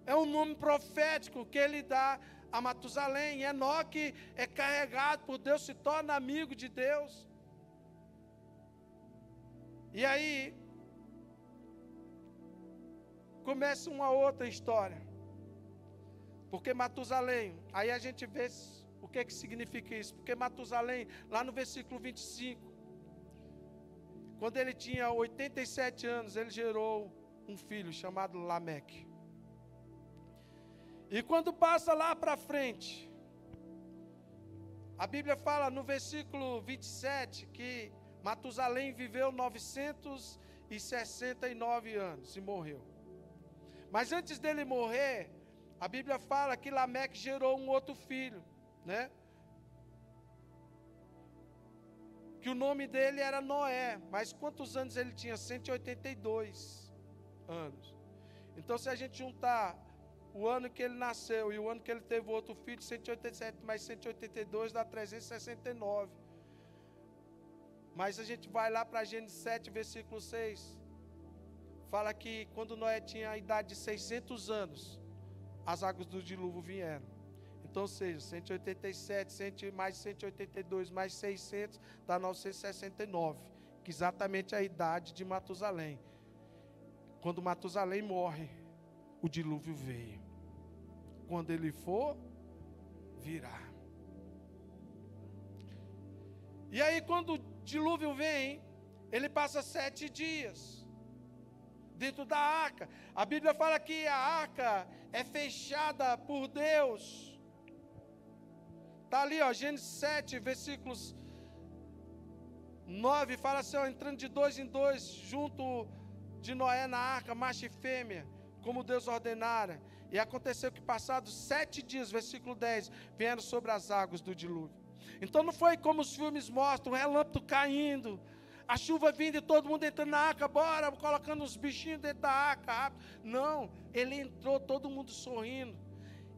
Speaker 1: É um nome profético que ele dá a Matusalém. Enoque é carregado por Deus, se torna amigo de Deus. E aí, começa uma outra história. Porque Matusalém, aí a gente vê o que significa isso. Porque Matusalém, lá no versículo 25, quando ele tinha 87 anos, ele gerou um filho chamado Lameque. E quando passa lá para frente, a Bíblia fala no versículo 27 que Matusalém viveu 969 anos e morreu. Mas antes dele morrer, a Bíblia fala que Lameque gerou um outro filho, né? que o nome dele era Noé, mas quantos anos ele tinha? 182 anos. Então, se a gente juntar o ano que ele nasceu e o ano que ele teve outro filho, 187 mais 182 dá 369. Mas a gente vai lá para Gênesis 7, versículo 6. Fala que quando Noé tinha a idade de 600 anos, as águas do dilúvio vieram. Então, ou seja, 187, mais 182, mais 600, dá 969. Que exatamente é a idade de Matusalém. Quando Matusalém morre, o dilúvio veio. Quando ele for, virá. E aí, quando o dilúvio vem, ele passa 7 dias dentro da arca. A Bíblia fala que a arca é fechada por Deus. Está ali, ó, Gênesis 7, versículos 9, fala assim, ó, entrando de 2 em 2, junto de Noé na arca, macho e fêmea, como Deus ordenara. E aconteceu que passados 7 dias, versículo 10, vieram sobre as águas do dilúvio. Então não foi como os filmes mostram, o relâmpago caindo, a chuva vindo e todo mundo entrando na arca, bora, colocando os bichinhos dentro da arca, rápido. Não, ele entrou, todo mundo sorrindo.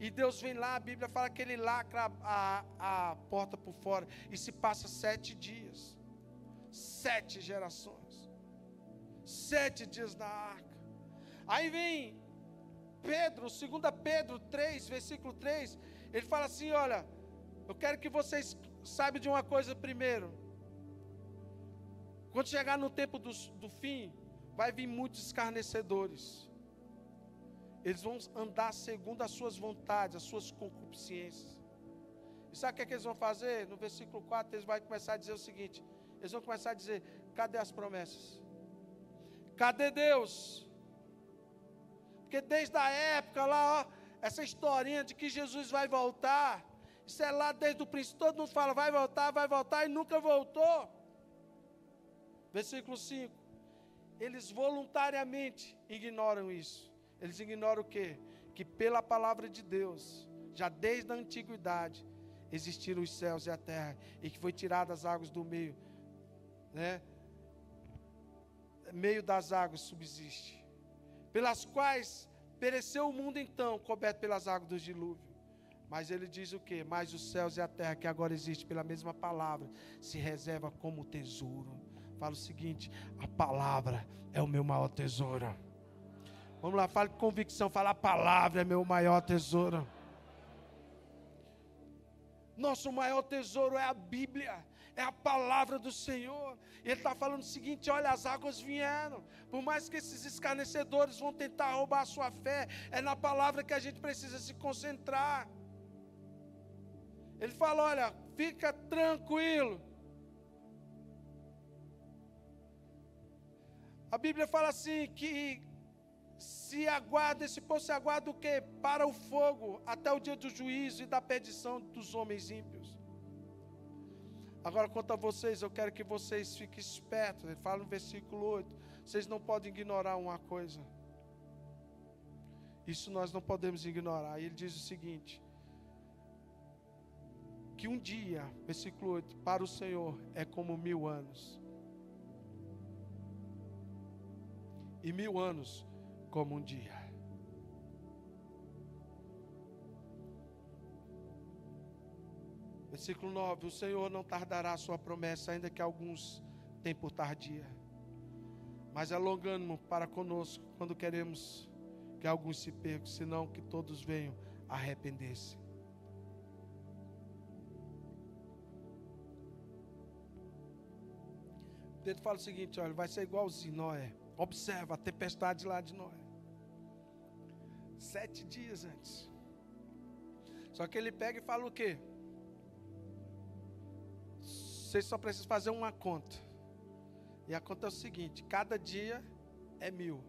Speaker 1: E Deus vem lá, a Bíblia fala que ele lacra a porta por fora. E se passa 7 dias. 7 gerações. 7 dias na arca. Aí vem Pedro, 2 Pedro 3, versículo 3. Ele fala assim, olha, eu quero que vocês saibam de uma coisa primeiro. Quando chegar no tempo do fim, vai vir muitos escarnecedores. Eles vão andar segundo as suas vontades, as suas concupiscências. E sabe o que é que eles vão fazer? No versículo 4, eles vão começar a dizer o seguinte. Eles vão começar a dizer, cadê as promessas? Cadê Deus? Porque desde a época lá, ó, essa historinha de que Jesus vai voltar, isso é lá desde o princípio, todo mundo fala, vai voltar e nunca voltou. Versículo 5. Eles voluntariamente ignoram isso. Eles ignoram o quê? Que pela palavra de Deus, já desde a antiguidade, existiram os céus e a terra, e que foi tiradas as águas do meio, né? Meio das águas subsiste, pelas quais pereceu o mundo então, coberto pelas águas do dilúvio. Mas ele diz o quê? Mas os céus e a terra, que agora existe pela mesma palavra, se reserva como tesouro. Fala o seguinte, a palavra é o meu maior tesouro. Vamos lá, fala com convicção, fala, a palavra é meu maior tesouro. Nosso maior tesouro é a Bíblia, é a palavra do Senhor. E ele está falando o seguinte, olha, as águas vieram. Por mais que esses escarnecedores vão tentar roubar a sua fé, é na palavra que a gente precisa se concentrar. Ele fala, olha, fica tranquilo. A Bíblia fala assim, que esse povo se aguarda o quê? Para o fogo, até o dia do juízo e da perdição dos homens ímpios. Agora, quanto a vocês, eu quero que vocês fiquem espertos. Ele fala no versículo 8, vocês não podem ignorar uma coisa. Isso nós não podemos ignorar. E ele diz o seguinte, que um dia, versículo 8, para o Senhor é como 1000 anos. E 1000 anos como um dia. Versículo 9, o Senhor não tardará a sua promessa, ainda que alguns tenham por tardia, mas é longânimo para conosco, quando queremos que alguns se percam, senão que todos venham a arrepender-se. Pedro fala o seguinte, olha, vai ser igualzinho Noé. Observa a tempestade lá de Noé. 7 dias antes. Só que ele pega e fala o quê? Vocês só precisam fazer uma conta. E a conta é o seguinte, cada dia é 1000.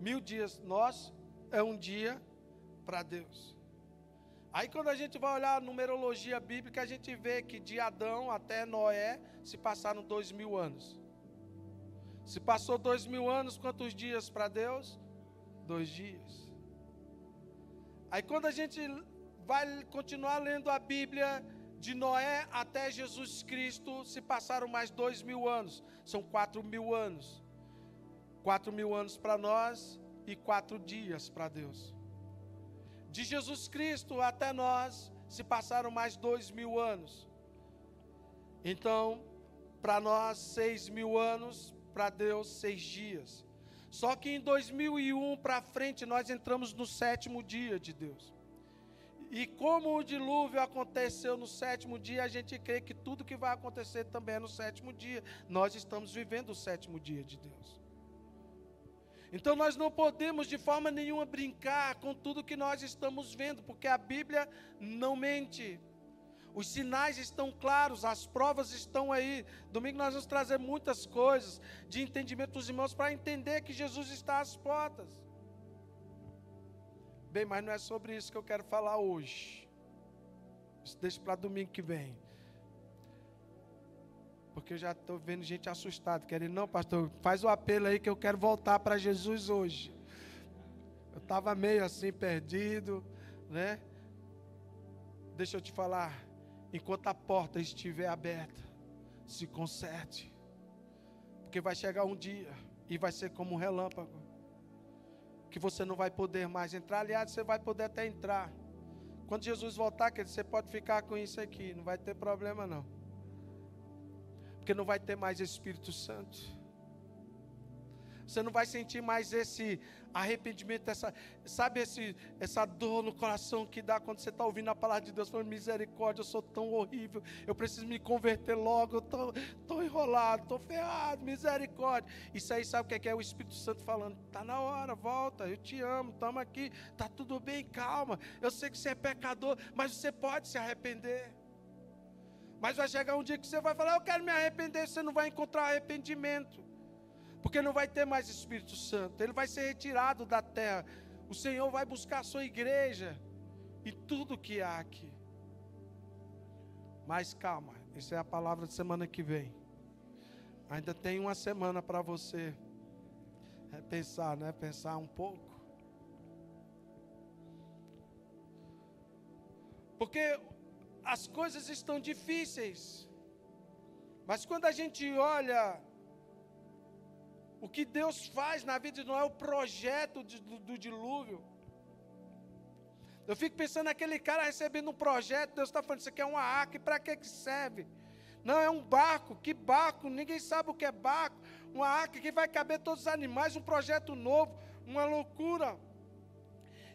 Speaker 1: 1000 dias nós é um dia para Deus. Aí quando a gente vai olhar a numerologia bíblica, a gente vê que de Adão até Noé se passaram 2000 anos. Se passou 2000 anos, quantos dias para Deus? 2 dias. Aí quando a gente vai continuar lendo a Bíblia, De Noé até Jesus Cristo se passaram mais 2.000 anos. São 4.000 anos. 4.000 anos para nós e 4 dias para Deus. De Jesus Cristo até nós se passaram mais 2.000 anos. Então, para nós 6.000 anos, para Deus 6 dias. Só que em 2001 para frente nós entramos no 7º dia de Deus. E como o dilúvio aconteceu no 7º dia, a gente crê que tudo que vai acontecer também é no 7º dia. Nós estamos vivendo o 7º dia de Deus. Então nós não podemos de forma nenhuma brincar com tudo que nós estamos vendo, porque a Bíblia não mente. Os sinais estão claros, as provas estão aí. Domingo nós vamos trazer muitas coisas de entendimento dos irmãos para entender que Jesus está às portas. Bem, mas não é sobre isso que eu quero falar hoje. Isso deixa para domingo que vem. Porque eu já estou vendo gente assustada, querendo, não, pastor, faz o apelo aí que eu quero voltar para Jesus hoje. Eu estava meio assim, perdido, né? Deixa eu te falar, enquanto a porta estiver aberta, se conserte. Porque vai chegar um dia, e vai ser como um relâmpago, que você não vai poder mais entrar. Aliás, você vai poder até entrar. Quando Jesus voltar, quer dizer, você pode ficar com isso aqui, não vai ter problema não. Porque não vai ter mais Espírito Santo. Você não vai sentir mais esse arrependimento, essa dor no coração que dá quando você está ouvindo a palavra de Deus, falando, misericórdia, eu sou tão horrível, eu preciso me converter logo, eu estou enrolado, estou ferrado, misericórdia. Isso aí sabe o que é o Espírito Santo falando? Está na hora, volta, eu te amo, estamos aqui, está tudo bem, calma, eu sei que você é pecador, mas você pode se arrepender. Mas vai chegar um dia que você vai falar, eu quero me arrepender, você não vai encontrar arrependimento. Porque não vai ter mais Espírito Santo. Ele vai ser retirado da terra. O Senhor vai buscar a sua igreja. E tudo que há aqui. Mas calma. Essa é a palavra de semana que vem. Ainda tem uma semana para você pensar, né? Pensar um pouco. Porque as coisas estão difíceis. Mas quando a gente olha o que Deus faz na vida de Noé, o projeto do dilúvio. Eu fico pensando naquele cara recebendo um projeto, Deus está falando, isso aqui é uma arca, e para que serve? Não, é um barco, que barco? Ninguém sabe o que é barco. Uma arca que vai caber todos os animais, um projeto novo, uma loucura.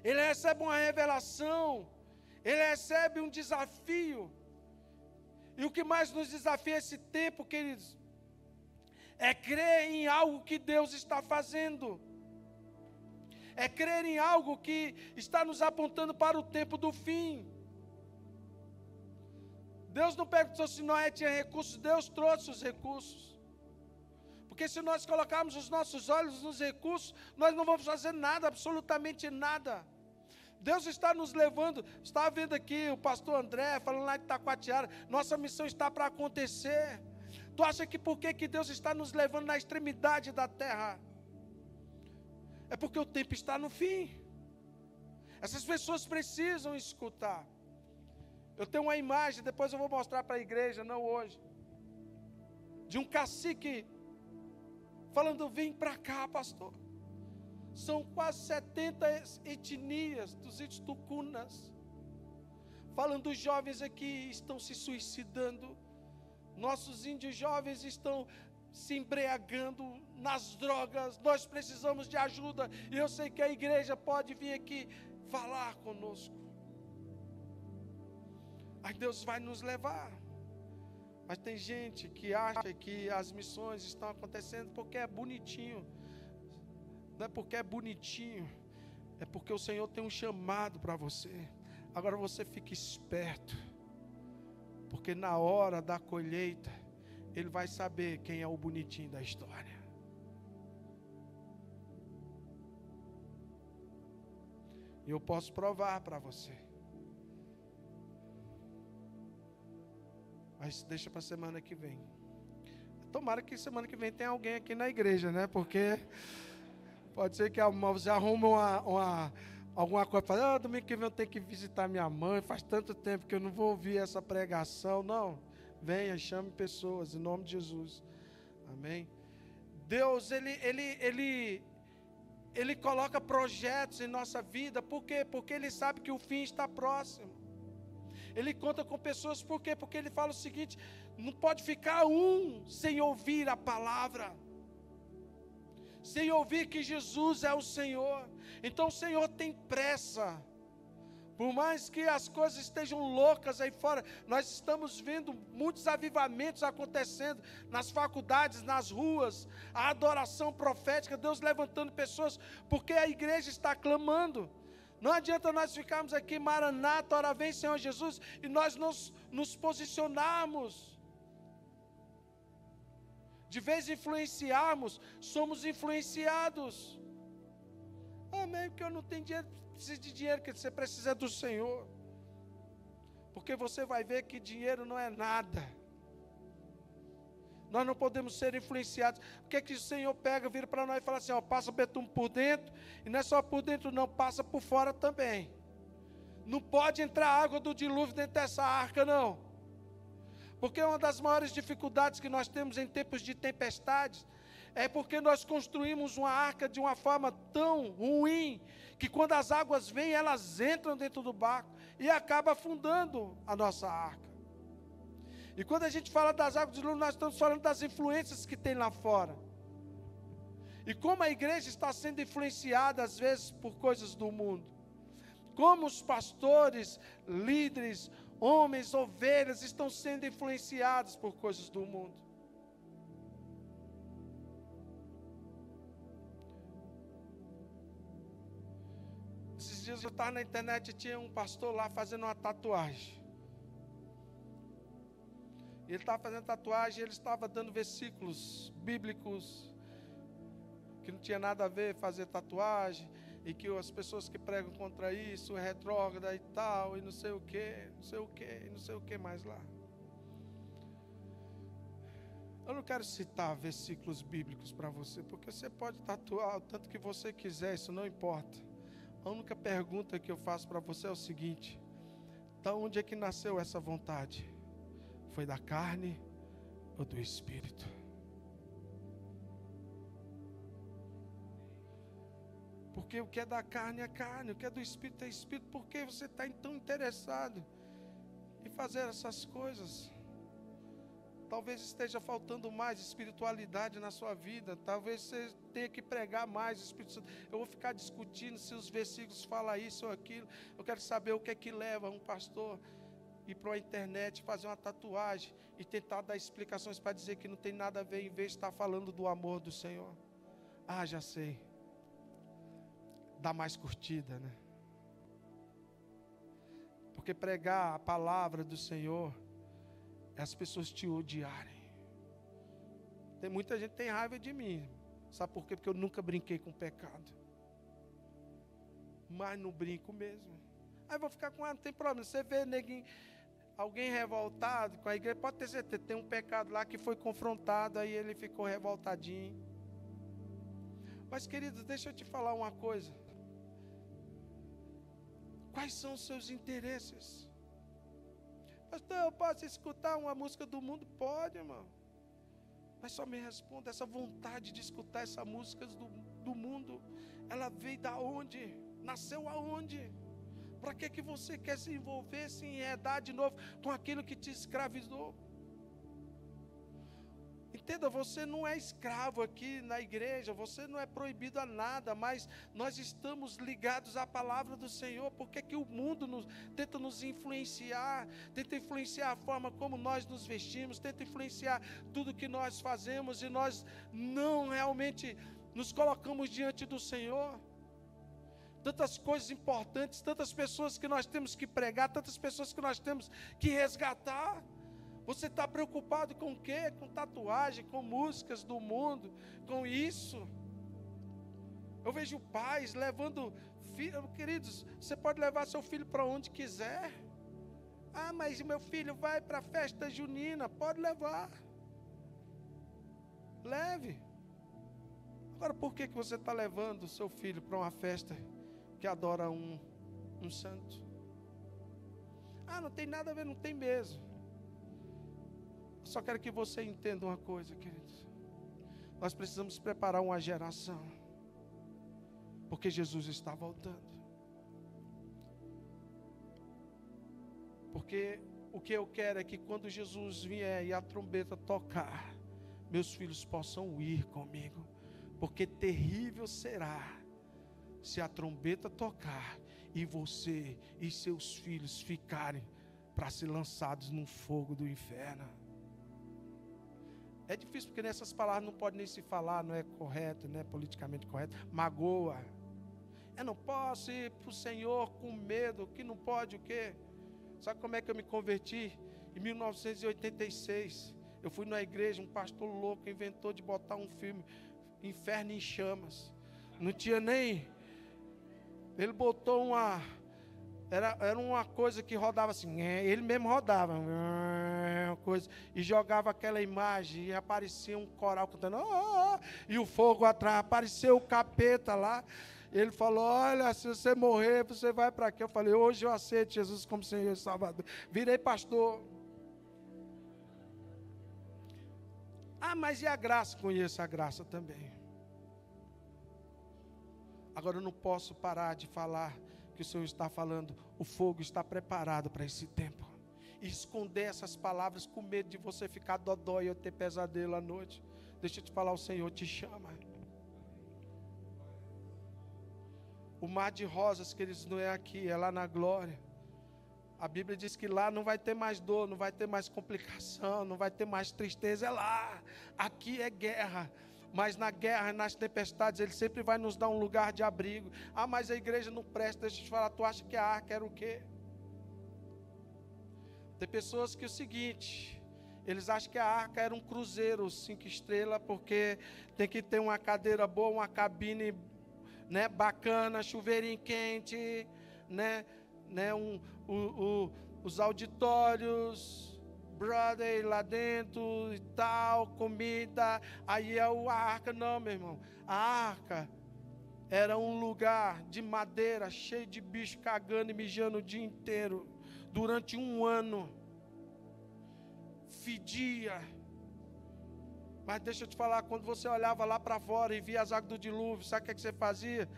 Speaker 1: Ele recebe uma revelação, ele recebe um desafio. E o que mais nos desafia esse tempo, queridos, é crer em algo que Deus está fazendo. É crer em algo que está nos apontando para o tempo do fim. Deus não perguntou se Noé tinha recursos, Deus trouxe os recursos. Porque se nós colocarmos os nossos olhos nos recursos, nós não vamos fazer nada, absolutamente nada. Deus está nos levando. Estava vendo aqui o pastor André falando lá de Taquatiara, nossa missão está para acontecer. Tu acha que por que Deus está nos levando na extremidade da terra? É porque o tempo está no fim. Essas pessoas precisam escutar. Eu tenho uma imagem, depois eu vou mostrar para a igreja, não hoje, de um cacique falando, vem para cá, pastor. São quase 70 etnias dos Itucunas, falando dos jovens aqui estão se suicidando. Nossos índios jovens estão se embriagando nas drogas. Nós precisamos de ajuda. E eu sei que a igreja pode vir aqui falar conosco. Aí Deus vai nos levar. Mas tem gente que acha que as missões estão acontecendo porque é bonitinho. Não é porque é bonitinho. É porque o Senhor tem um chamado para você. Agora você fique esperto. Porque na hora da colheita, Ele vai saber quem é o bonitinho da história. E eu posso provar para você. Mas deixa para a semana que vem. Tomara que semana que vem tenha alguém aqui na igreja, né? Porque pode ser que você arrume alguma coisa, fala, domingo que vem eu tenho que visitar minha mãe, faz tanto tempo que eu não vou ouvir essa pregação. Não, venha, chame pessoas, em nome de Jesus. Amém. Deus, Ele coloca projetos em nossa vida, por quê? Porque Ele sabe que o fim está próximo. Ele conta com pessoas, por quê? Porque Ele fala o seguinte, não pode ficar um sem ouvir a palavra, sem ouvir que Jesus é o Senhor. Então o Senhor tem pressa. Por mais que as coisas estejam loucas aí fora, nós estamos vendo muitos avivamentos acontecendo nas faculdades, nas ruas, a adoração profética, Deus levantando pessoas, porque a igreja está clamando. Não adianta nós ficarmos aqui, Maranata, ora vem Senhor Jesus, e nós nos posicionarmos. De vez em influenciarmos, somos influenciados. Amém, porque eu não tenho dinheiro, preciso de dinheiro, que você precisa do Senhor. Porque você vai ver que dinheiro não é nada. Nós não podemos ser influenciados. O que é que o Senhor pega, vira para nós e fala assim, ó, passa betume por dentro, e não é só por dentro não, passa por fora também. Não pode entrar água do dilúvio dentro dessa arca não. Porque uma das maiores dificuldades que nós temos em tempos de tempestades, é porque nós construímos uma arca de uma forma tão ruim, que quando as águas vêm, elas entram dentro do barco e acabam afundando a nossa arca. E quando a gente fala das águas de dilúvio, nós estamos falando das influências que tem lá fora. E como a igreja está sendo influenciada às vezes por coisas do mundo. Como os pastores, líderes, homens, ovelhas estão sendo influenciados por coisas do mundo. Esses dias eu estava na internet e tinha um pastor lá fazendo uma tatuagem. Ele estava fazendo tatuagem e ele estava dando versículos bíblicos que não tinha nada a ver fazer tatuagem, e que as pessoas que pregam contra isso, retrógrada e tal, e não sei o que, não sei o que, não sei o que mais lá. Eu não quero citar versículos bíblicos para você, porque você pode tatuar o tanto que você quiser, isso não importa. A única pergunta que eu faço para você é o seguinte: da onde é que nasceu essa vontade? Foi da carne ou do Espírito? Porque o que é da carne é carne, o que é do Espírito é Espírito. Por que você está tão interessado em fazer essas coisas? Talvez esteja faltando mais espiritualidade na sua vida. Talvez você tenha que pregar mais o Espírito Santo. Eu vou ficar discutindo se os versículos falam isso ou aquilo. Eu quero saber o que é que leva um pastor ir para a internet, fazer uma tatuagem e tentar dar explicações para dizer que não tem nada a ver, em vez de estar falando do amor do Senhor. Ah, já sei. Dá mais curtida, né? Porque pregar a palavra do Senhor é as pessoas te odiarem. Tem muita gente que tem raiva de mim. Sabe por quê? Porque eu nunca brinquei com pecado. Mas não brinco mesmo. Aí vou ficar com não tem problema. Você vê neguinho, alguém revoltado com a igreja, pode ter certeza, tem um pecado lá que foi confrontado, aí ele ficou revoltadinho. Mas queridos, deixa eu te falar uma coisa. Quais são os seus interesses? Pastor, eu posso escutar uma música do mundo? Pode, irmão. Mas só me responda, essa vontade de escutar essas músicas do mundo, ela veio da onde? Nasceu aonde? Para que você quer se envolver, se enredar de novo com aquilo que te escravizou? Entenda, você não é escravo aqui na igreja, você não é proibido a nada, mas nós estamos ligados à palavra do Senhor. Porque que o mundo tenta nos influenciar, tenta influenciar a forma como nós nos vestimos, tenta influenciar tudo que nós fazemos, e nós não realmente nos colocamos diante do Senhor. Tantas coisas importantes, tantas pessoas que nós temos que pregar, tantas pessoas que nós temos que resgatar. Você está preocupado com o quê? Com tatuagem, com músicas do mundo, com isso? Eu vejo pais levando filhos. Queridos, você pode levar seu filho para onde quiser. Ah, mas meu filho vai para a festa junina. Pode levar. Leve. Agora, por que você está levando o seu filho para uma festa que adora um santo. Ah, não tem nada a ver, não tem mesmo. Eu só quero que você entenda uma coisa, queridos. Nós precisamos preparar uma geração, porque Jesus está voltando. Porque o que eu quero é que quando Jesus vier e a trombeta tocar, meus filhos possam ir comigo. Porque terrível será se a trombeta tocar e você e seus filhos ficarem para ser lançados no fogo do inferno. É difícil porque nessas palavras não pode nem se falar, não é correto, não é politicamente correto. Magoa. Eu não posso ir para o Senhor com medo, que não pode o quê? Sabe como é que eu me converti? Em 1986, eu fui na igreja, um pastor louco inventou de botar um filme, Inferno em Chamas. Não tinha nem... Ele botou uma... Era uma coisa que rodava assim, ele mesmo rodava, coisa, e jogava aquela imagem, e aparecia um coral cantando, e o fogo atrás, apareceu o capeta lá. Ele falou, olha, se você morrer, você vai para quê? Eu falei, hoje eu aceito Jesus como Senhor e Salvador. Virei pastor. Ah, mas e a graça? Conheço a graça também. Agora eu não posso parar de falar que o Senhor está falando, o fogo está preparado para esse tempo. E esconder essas palavras com medo de você ficar dodói ou ter pesadelo à noite. Deixa eu te falar, o Senhor te chama. O mar de rosas, queridos, não é aqui, é lá na glória. A Bíblia diz que lá não vai ter mais dor, não vai ter mais complicação, não vai ter mais tristeza, é lá. Aqui é guerra. Mas na guerra, nas tempestades, Ele sempre vai nos dar um lugar de abrigo. Ah, mas a igreja não presta, deixa eu te falar, tu acha que a arca era o quê? Tem pessoas que é o seguinte, eles acham que a arca era um cruzeiro 5 estrelas, porque tem que ter uma cadeira boa, uma cabine, né, bacana, chuveirinho quente, né, os auditórios... brother, lá dentro e tal, comida, aí é a arca. Não, meu irmão, a arca era um lugar de madeira, cheio de bicho cagando e mijando o dia inteiro, durante um ano, fedia. Mas deixa eu te falar, quando você olhava lá para fora e via as águas do dilúvio, sabe o que você fazia?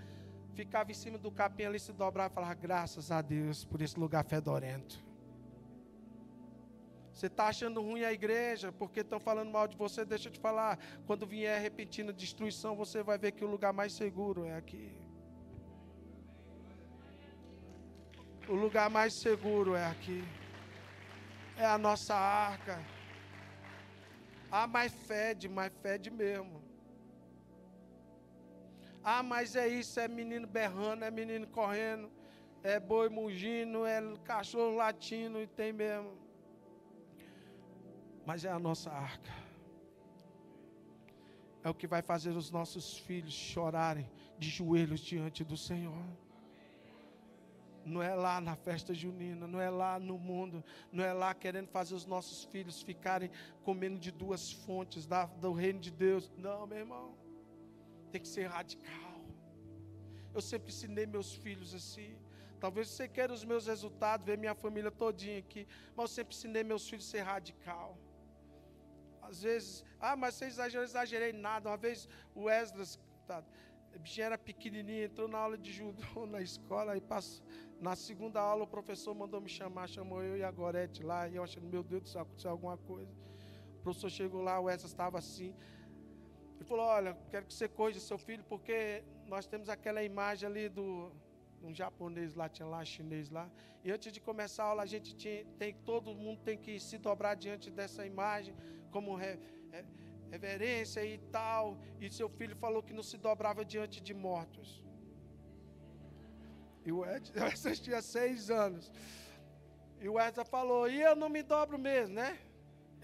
Speaker 1: Ficava em cima do capim ali, se dobrava e falava, graças a Deus por esse lugar fedorento. Você está achando ruim a igreja, porque estão falando mal de você, deixa eu te falar, quando vier repentina destruição, você vai ver que o lugar mais seguro é aqui. O lugar mais seguro é aqui. É a nossa arca. Ah, mas fede mesmo. Ah, mas é isso, é menino berrando, é menino correndo, é boi mugindo, é cachorro latindo e tem mesmo. Mas é a nossa arca. É o que vai fazer os nossos filhos chorarem de joelhos diante do Senhor. Não é lá na festa junina, não é lá no mundo, não é lá querendo fazer os nossos filhos ficarem comendo de 2 fontes do reino de Deus. Não, meu irmão. Tem que ser radical. Eu sempre ensinei meus filhos assim. Talvez você queira os meus resultados, ver minha família todinha aqui, mas eu sempre ensinei meus filhos a ser radical. Às vezes, mas você exagerou, eu exagerei nada. Uma vez o Esdras, o bichinho era pequenininho, entrou na aula de judô na escola, e passou, na segunda aula o professor mandou me chamar, chamou eu e a Gorete lá, e eu achando, meu Deus do céu, aconteceu alguma coisa. O professor chegou lá, o Esdras estava assim, ele falou, olha, quero que você corrija seu filho, porque nós temos aquela imagem ali um japonês lá, tinha lá, chinês lá, e antes de começar a aula, todo mundo tem que se dobrar diante dessa imagem, como reverência e tal, e seu filho falou que não se dobrava diante de mortos. E o Edson tinha 6 anos, e o Edson falou, e eu não me dobro mesmo, né?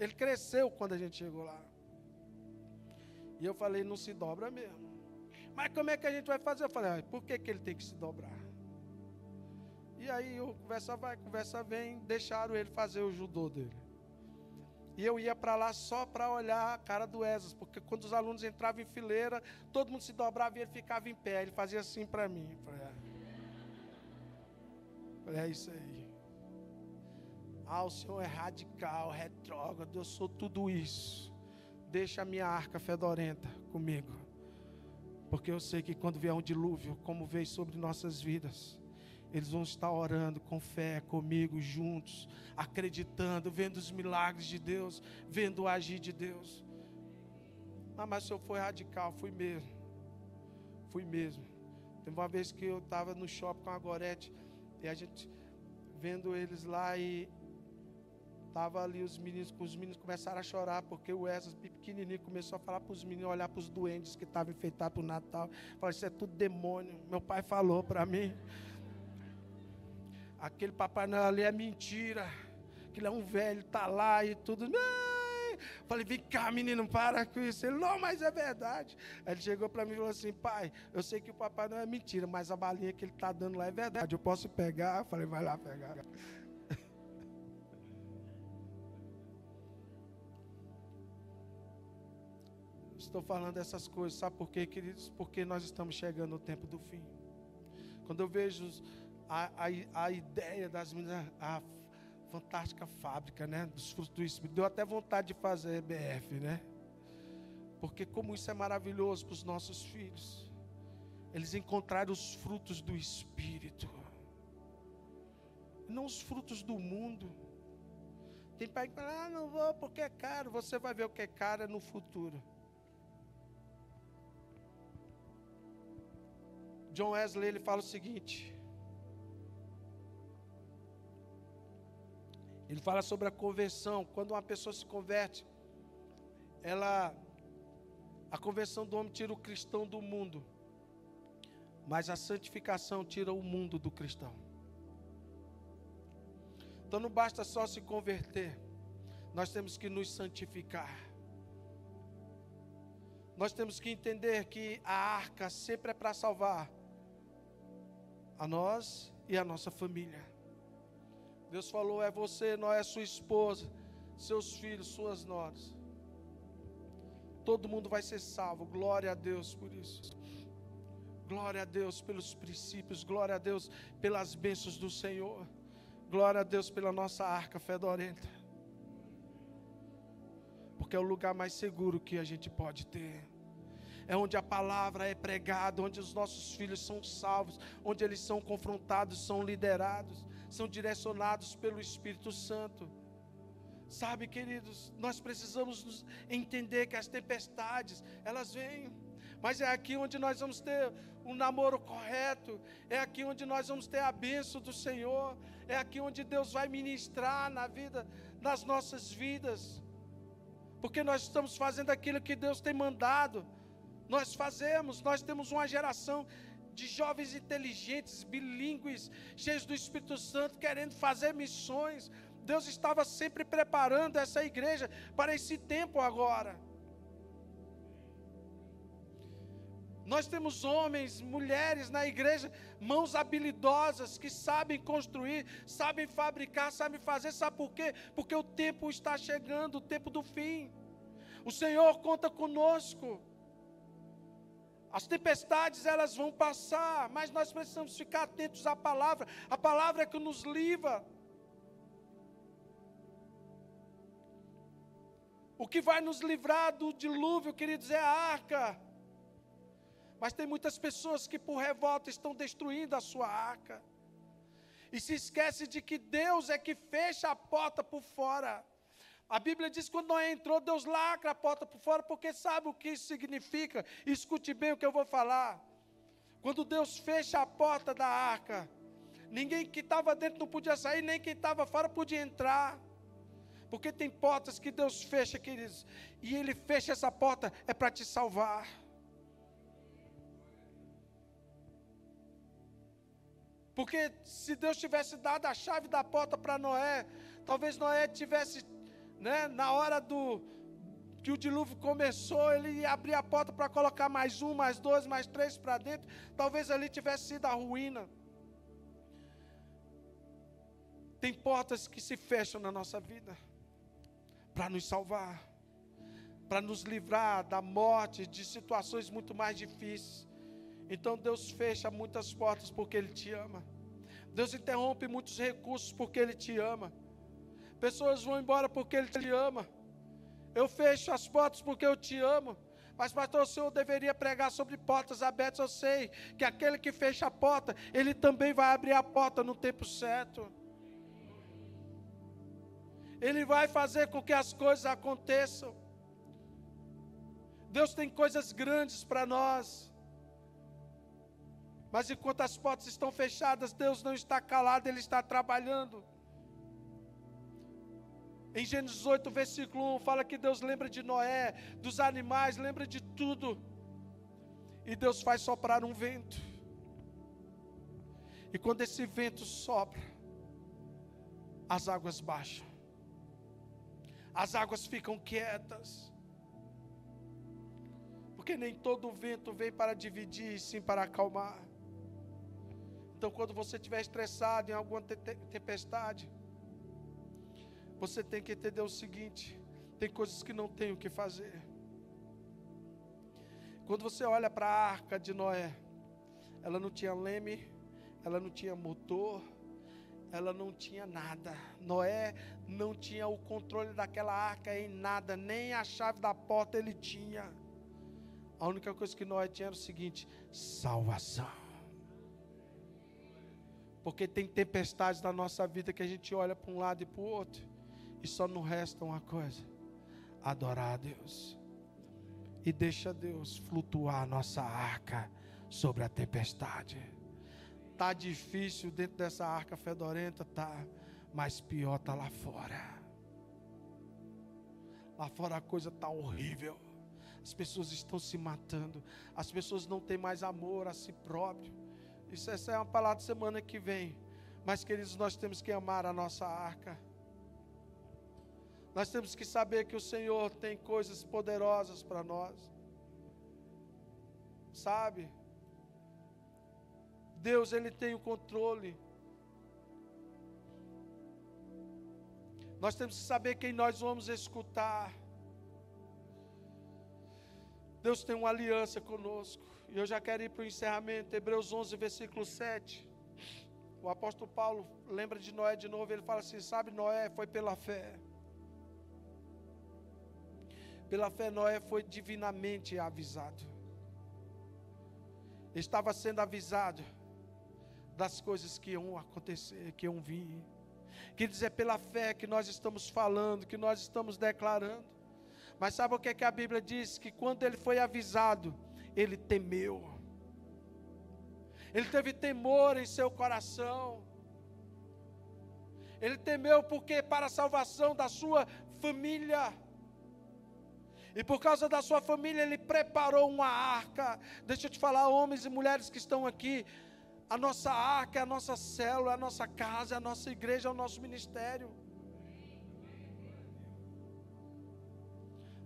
Speaker 1: Ele cresceu quando a gente chegou lá, e eu falei, não se dobra mesmo. Mas como é que a gente vai fazer? Eu falei, por que ele tem que se dobrar? E aí, conversa vai, conversa vem, deixaram ele fazer o judô dele. E eu ia para lá só para olhar a cara do Esdras, porque quando os alunos entravam em fileira, todo mundo se dobrava e ele ficava em pé. Ele fazia assim para mim. Eu falei, Falei, é isso aí. Ah, o Senhor é radical, retrógrado, eu sou tudo isso. Deixa a minha arca fedorenta comigo. Porque eu sei que quando vier um dilúvio, como veio sobre nossas vidas, eles vão estar orando com fé comigo, juntos, acreditando, vendo os milagres de Deus, vendo o agir de Deus. Ah, mas se eu for radical, fui mesmo. Teve uma vez que eu estava no shopping com a Gorete, e a gente vendo eles lá, e estava ali os meninos começaram a chorar, porque o Wesley, pequenininho, começou a falar para os meninos, olhar para os doentes que estavam enfeitados para o Natal. Falei, isso é tudo demônio. Meu pai falou para mim. Aquele Papai Noel ali é mentira. Aquele é um velho, está lá e tudo. Falei, vem cá, menino, para com isso. Ele, não, mas é verdade. Aí ele chegou para mim e falou assim, pai, eu sei que o Papai Noel é mentira, mas a balinha que ele está dando lá é verdade. Eu posso pegar? Eu falei, vai lá pegar. Estou falando dessas coisas, sabe por quê, queridos? Porque nós estamos chegando no tempo do fim. Quando eu vejo a ideia das meninas, a fantástica fábrica, né, dos frutos do Espírito, deu até vontade de fazer EBF, né? Porque como isso é maravilhoso para os nossos filhos. Eles encontraram os frutos do Espírito, não os frutos do mundo. Tem pai que fala, não vou porque é caro. Você vai ver o que é caro no futuro. John Wesley, ele fala o seguinte, ele fala sobre a conversão. Quando uma pessoa se converte, a conversão do homem tira o cristão do mundo, mas a santificação tira o mundo do cristão. Então não basta só se converter, nós temos que nos santificar. Nós temos que entender que a arca sempre é para salvar a nós e a nossa família. Deus falou, é você, não é sua esposa, seus filhos, suas noras. Todo mundo vai ser salvo. Glória a Deus por isso. Glória a Deus pelos princípios. Glória a Deus pelas bênçãos do Senhor. Glória a Deus pela nossa arca fedorenta. Porque é o lugar mais seguro que a gente pode ter. É onde a palavra é pregada, onde os nossos filhos são salvos, onde eles são confrontados, são liderados, são direcionados pelo Espírito Santo. Sabe, queridos, nós precisamos entender que as tempestades, elas vêm, mas é aqui onde nós vamos ter um namoro correto, é aqui onde nós vamos ter a bênção do Senhor, é aqui onde Deus vai ministrar nas nossas vidas, porque nós estamos fazendo aquilo que Deus tem mandado. Nós temos uma geração de jovens inteligentes, bilíngues, cheios do Espírito Santo, querendo fazer missões. Deus estava sempre preparando essa igreja para esse tempo agora. Nós temos homens, mulheres na igreja, mãos habilidosas, que sabem construir, sabem fabricar, sabem fazer. Sabe por quê? Porque o tempo está chegando, o tempo do fim. O Senhor conta conosco. As tempestades, elas vão passar, mas nós precisamos ficar atentos à palavra. A palavra é que nos livra. O que vai nos livrar do dilúvio, queridos, é a arca. Mas tem muitas pessoas que por revolta estão destruindo a sua arca. E se esquece de que Deus é que fecha a porta por fora. A Bíblia diz que quando Noé entrou, Deus lacra a porta por fora, porque sabe o que isso significa. Escute bem o que eu vou falar. Quando Deus fecha a porta da arca, ninguém que estava dentro não podia sair, nem quem estava fora podia entrar. Porque tem portas que Deus fecha, queridos, e Ele fecha essa porta, é para te salvar. Porque se Deus tivesse dado a chave da porta para Noé, talvez Noé tivesse, na hora que o dilúvio começou, ele ia abrir a porta para colocar mais um, mais dois, mais três para dentro. Talvez ali tivesse sido a ruína. Tem portas que se fecham na nossa vida para nos salvar, para nos livrar da morte, de situações muito mais difíceis. Então Deus fecha muitas portas porque Ele te ama. Deus interrompe muitos recursos porque Ele te ama. Pessoas vão embora porque Ele te ama. Eu fecho as portas porque eu te amo. Mas, pastor, o senhor deveria pregar sobre portas abertas. Eu sei que aquele que fecha a porta, ele também vai abrir a porta no tempo certo. Ele vai fazer com que as coisas aconteçam. Deus tem coisas grandes para nós. Mas enquanto as portas estão fechadas, Deus não está calado, Ele está trabalhando. Em Gênesis 8, versículo 1, fala que Deus lembra de Noé, dos animais, lembra de tudo. E Deus faz soprar um vento. E quando esse vento sopra, as águas baixam. As águas ficam quietas. Porque nem todo vento vem para dividir, sim para acalmar. Então, quando você estiver estressado em alguma tempestade, você tem que entender o seguinte: tem coisas que não tem o que fazer. Quando você olha para a arca de Noé, ela não tinha leme, ela não tinha motor, ela não tinha nada. Noé não tinha o controle daquela arca em nada, nem a chave da porta ele tinha. A única coisa que Noé tinha era o seguinte: salvação. Porque tem tempestades na nossa vida que a gente olha para um lado e para o outro, e só não resta uma coisa: adorar a Deus. E deixa Deus flutuar a nossa arca sobre a tempestade. Tá difícil dentro dessa arca fedorenta, tá, mas pior tá lá fora. Lá fora a coisa tá horrível. As pessoas estão se matando. As pessoas não têm mais amor a si próprio. Essa é uma palavra de semana que vem. Mas, queridos, nós temos que amar a nossa arca. Nós temos que saber que o Senhor tem coisas poderosas para nós. Sabe? Deus, Ele tem o controle. Nós temos que saber quem nós vamos escutar. Deus tem uma aliança conosco. E eu já quero ir para o encerramento. Hebreus 11, versículo 7. O apóstolo Paulo lembra de Noé de novo. Ele fala assim: sabe, Noé foi pela fé. Pela fé Noé foi divinamente avisado. Estava sendo avisado das coisas que iam acontecer, que iam vir. Quer dizer, é pela fé que nós estamos falando, que nós estamos declarando. Mas sabe o que é que a Bíblia diz? Que quando ele foi avisado, ele temeu. Ele teve temor em seu coração. Ele temeu porque para a salvação da sua família. E por causa da sua família, ele preparou uma arca. Deixa eu te falar, homens e mulheres que estão aqui, a nossa arca é a nossa célula, é a nossa casa, é a nossa igreja, é o nosso ministério.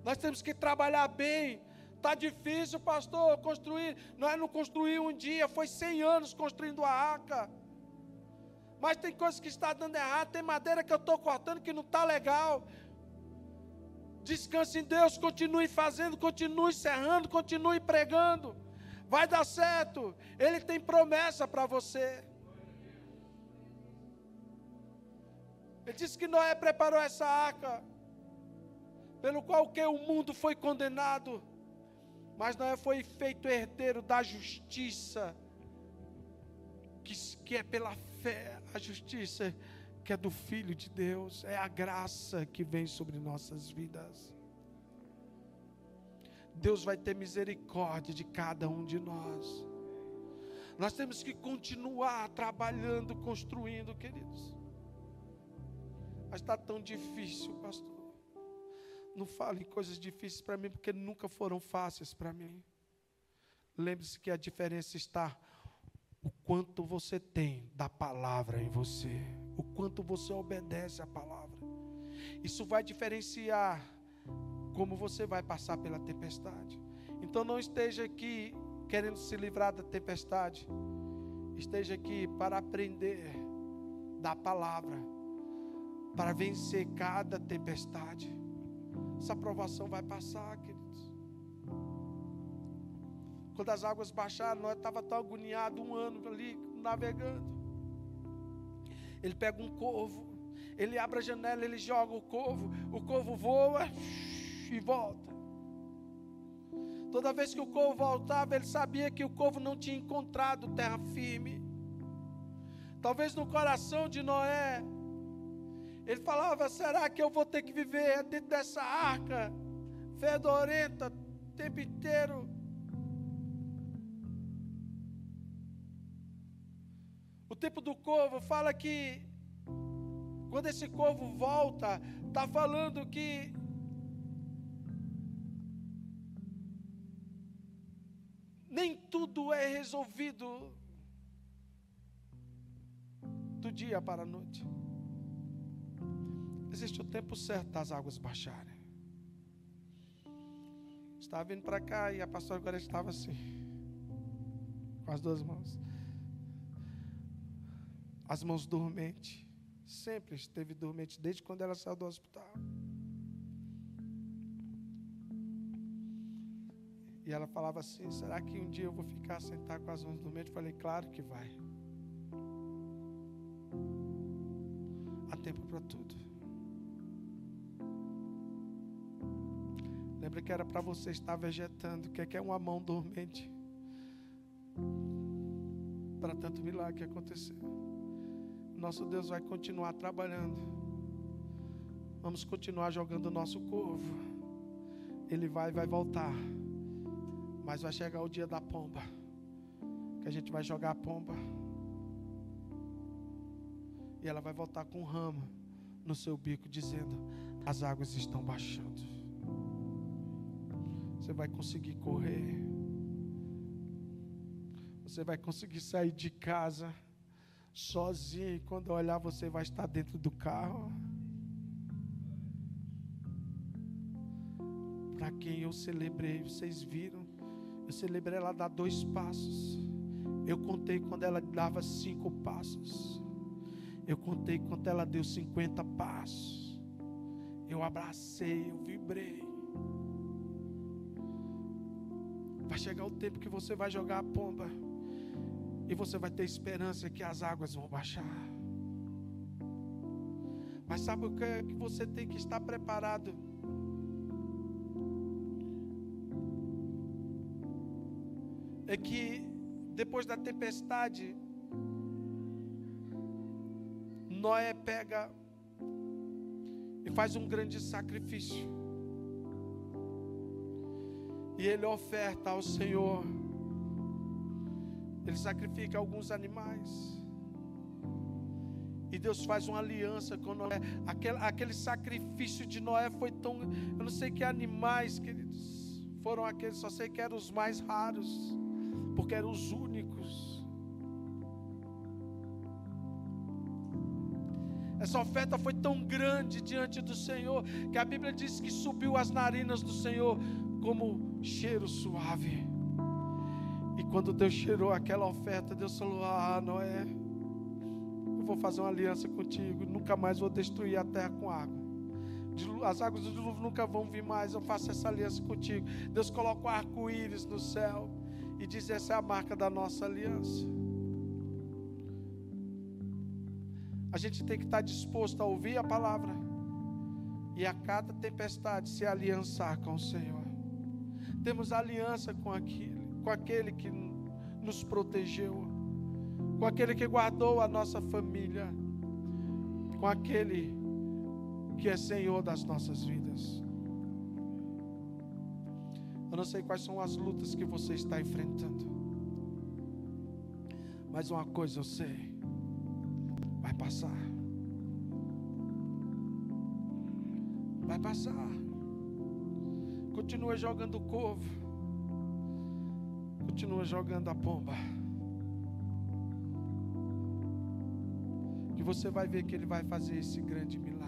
Speaker 1: Nós temos que trabalhar bem. Está difícil, pastor, construir. Nós não construímos um dia, foi 100 anos construindo a arca. Mas tem coisas que estão dando errado, tem madeira que eu estou cortando que não está legal. Descanse em Deus, continue fazendo, continue serrando, continue pregando. Vai dar certo. Ele tem promessa para você. Ele disse que Noé preparou essa arca, pelo qual que o mundo foi condenado. Mas Noé foi feito herdeiro da justiça, que é pela fé, a justiça que é do Filho de Deus, é a graça que vem sobre nossas vidas. Deus vai ter misericórdia de cada um de nós. Nós temos que continuar trabalhando, construindo, queridos. Mas está tão difícil, pastor. Não fale coisas difíceis para mim, porque nunca foram fáceis para mim. Lembre-se que a diferença está o quanto você tem da palavra em você, o quanto você obedece à palavra. Isso vai diferenciar como você vai passar pela tempestade. Então não esteja aqui querendo se livrar da tempestade. Esteja aqui para aprender da palavra, para vencer cada tempestade. Essa provação vai passar, queridos. Quando as águas baixaram, nós estávamos tão agoniados, 1 ano ali, navegando. Ele pega um corvo, ele abre a janela, ele joga o corvo voa e volta. Toda vez que o corvo voltava, ele sabia que o corvo não tinha encontrado terra firme. Talvez no coração de Noé, ele falava: será que eu vou ter que viver dentro dessa arca fedorenta o tempo inteiro? O tempo do corvo fala que, quando esse corvo volta, está falando que nem tudo é resolvido do dia para a noite. Existe o tempo certo das águas baixarem. Estava vindo para cá e a pastora agora estava assim, com as duas mãos. As mãos dormentes. Sempre esteve dormente, desde quando ela saiu do hospital. E ela falava assim: será que um dia eu vou ficar sentada com as mãos dormentes? Eu falei: claro que vai. Há tempo para tudo. Lembra que era para você estar vegetando. O que é uma mão dormente? Para tanto milagre que aconteceu. Nosso Deus vai continuar trabalhando. Vamos continuar jogando o nosso corvo. Ele vai voltar. Mas vai chegar o dia da pomba, que a gente vai jogar a pomba, e ela vai voltar com um ramo no seu bico, dizendo: as águas estão baixando. Você vai conseguir correr. Você vai conseguir sair de casa sozinho, e quando olhar, você vai estar dentro do carro. Para quem eu celebrei, vocês viram? Eu celebrei ela dar 2 passos. Eu contei quando ela dava 5 passos. Eu contei quando ela deu 50 passos. Eu abracei, eu vibrei. Vai chegar o tempo que você vai jogar a pomba, e você vai ter esperança que as águas vão baixar. Mas sabe o que é que você tem que estar preparado? É que depois da tempestade, Noé pega e faz um grande sacrifício. E ele oferta ao Senhor. Ele sacrifica alguns animais. E Deus faz uma aliança com Noé. Aquele sacrifício de Noé foi tão... Eu não sei que animais, queridos, foram aqueles. Só sei que eram os mais raros, porque eram os únicos. Essa oferta foi tão grande diante do Senhor, que a Bíblia diz que subiu às narinas do Senhor como cheiro suave. E quando Deus cheirou aquela oferta, Deus falou: ah, Noé, eu vou fazer uma aliança contigo, nunca mais vou destruir a terra com água. As águas do dilúvio nunca vão vir mais, eu faço essa aliança contigo. Deus coloca o arco-íris no céu e diz: essa é a marca da nossa aliança. A gente tem que estar disposto a ouvir a palavra e a cada tempestade se aliançar com o Senhor. Temos aliança com aquele que nos protegeu, com aquele que guardou a nossa família, com aquele que é Senhor das nossas vidas. Eu não sei quais são as lutas que você está enfrentando, mas uma coisa eu sei: vai passar. Vai passar. Continua jogando o corvo. Continua jogando a pomba. Que você vai ver que Ele vai fazer esse grande milagre.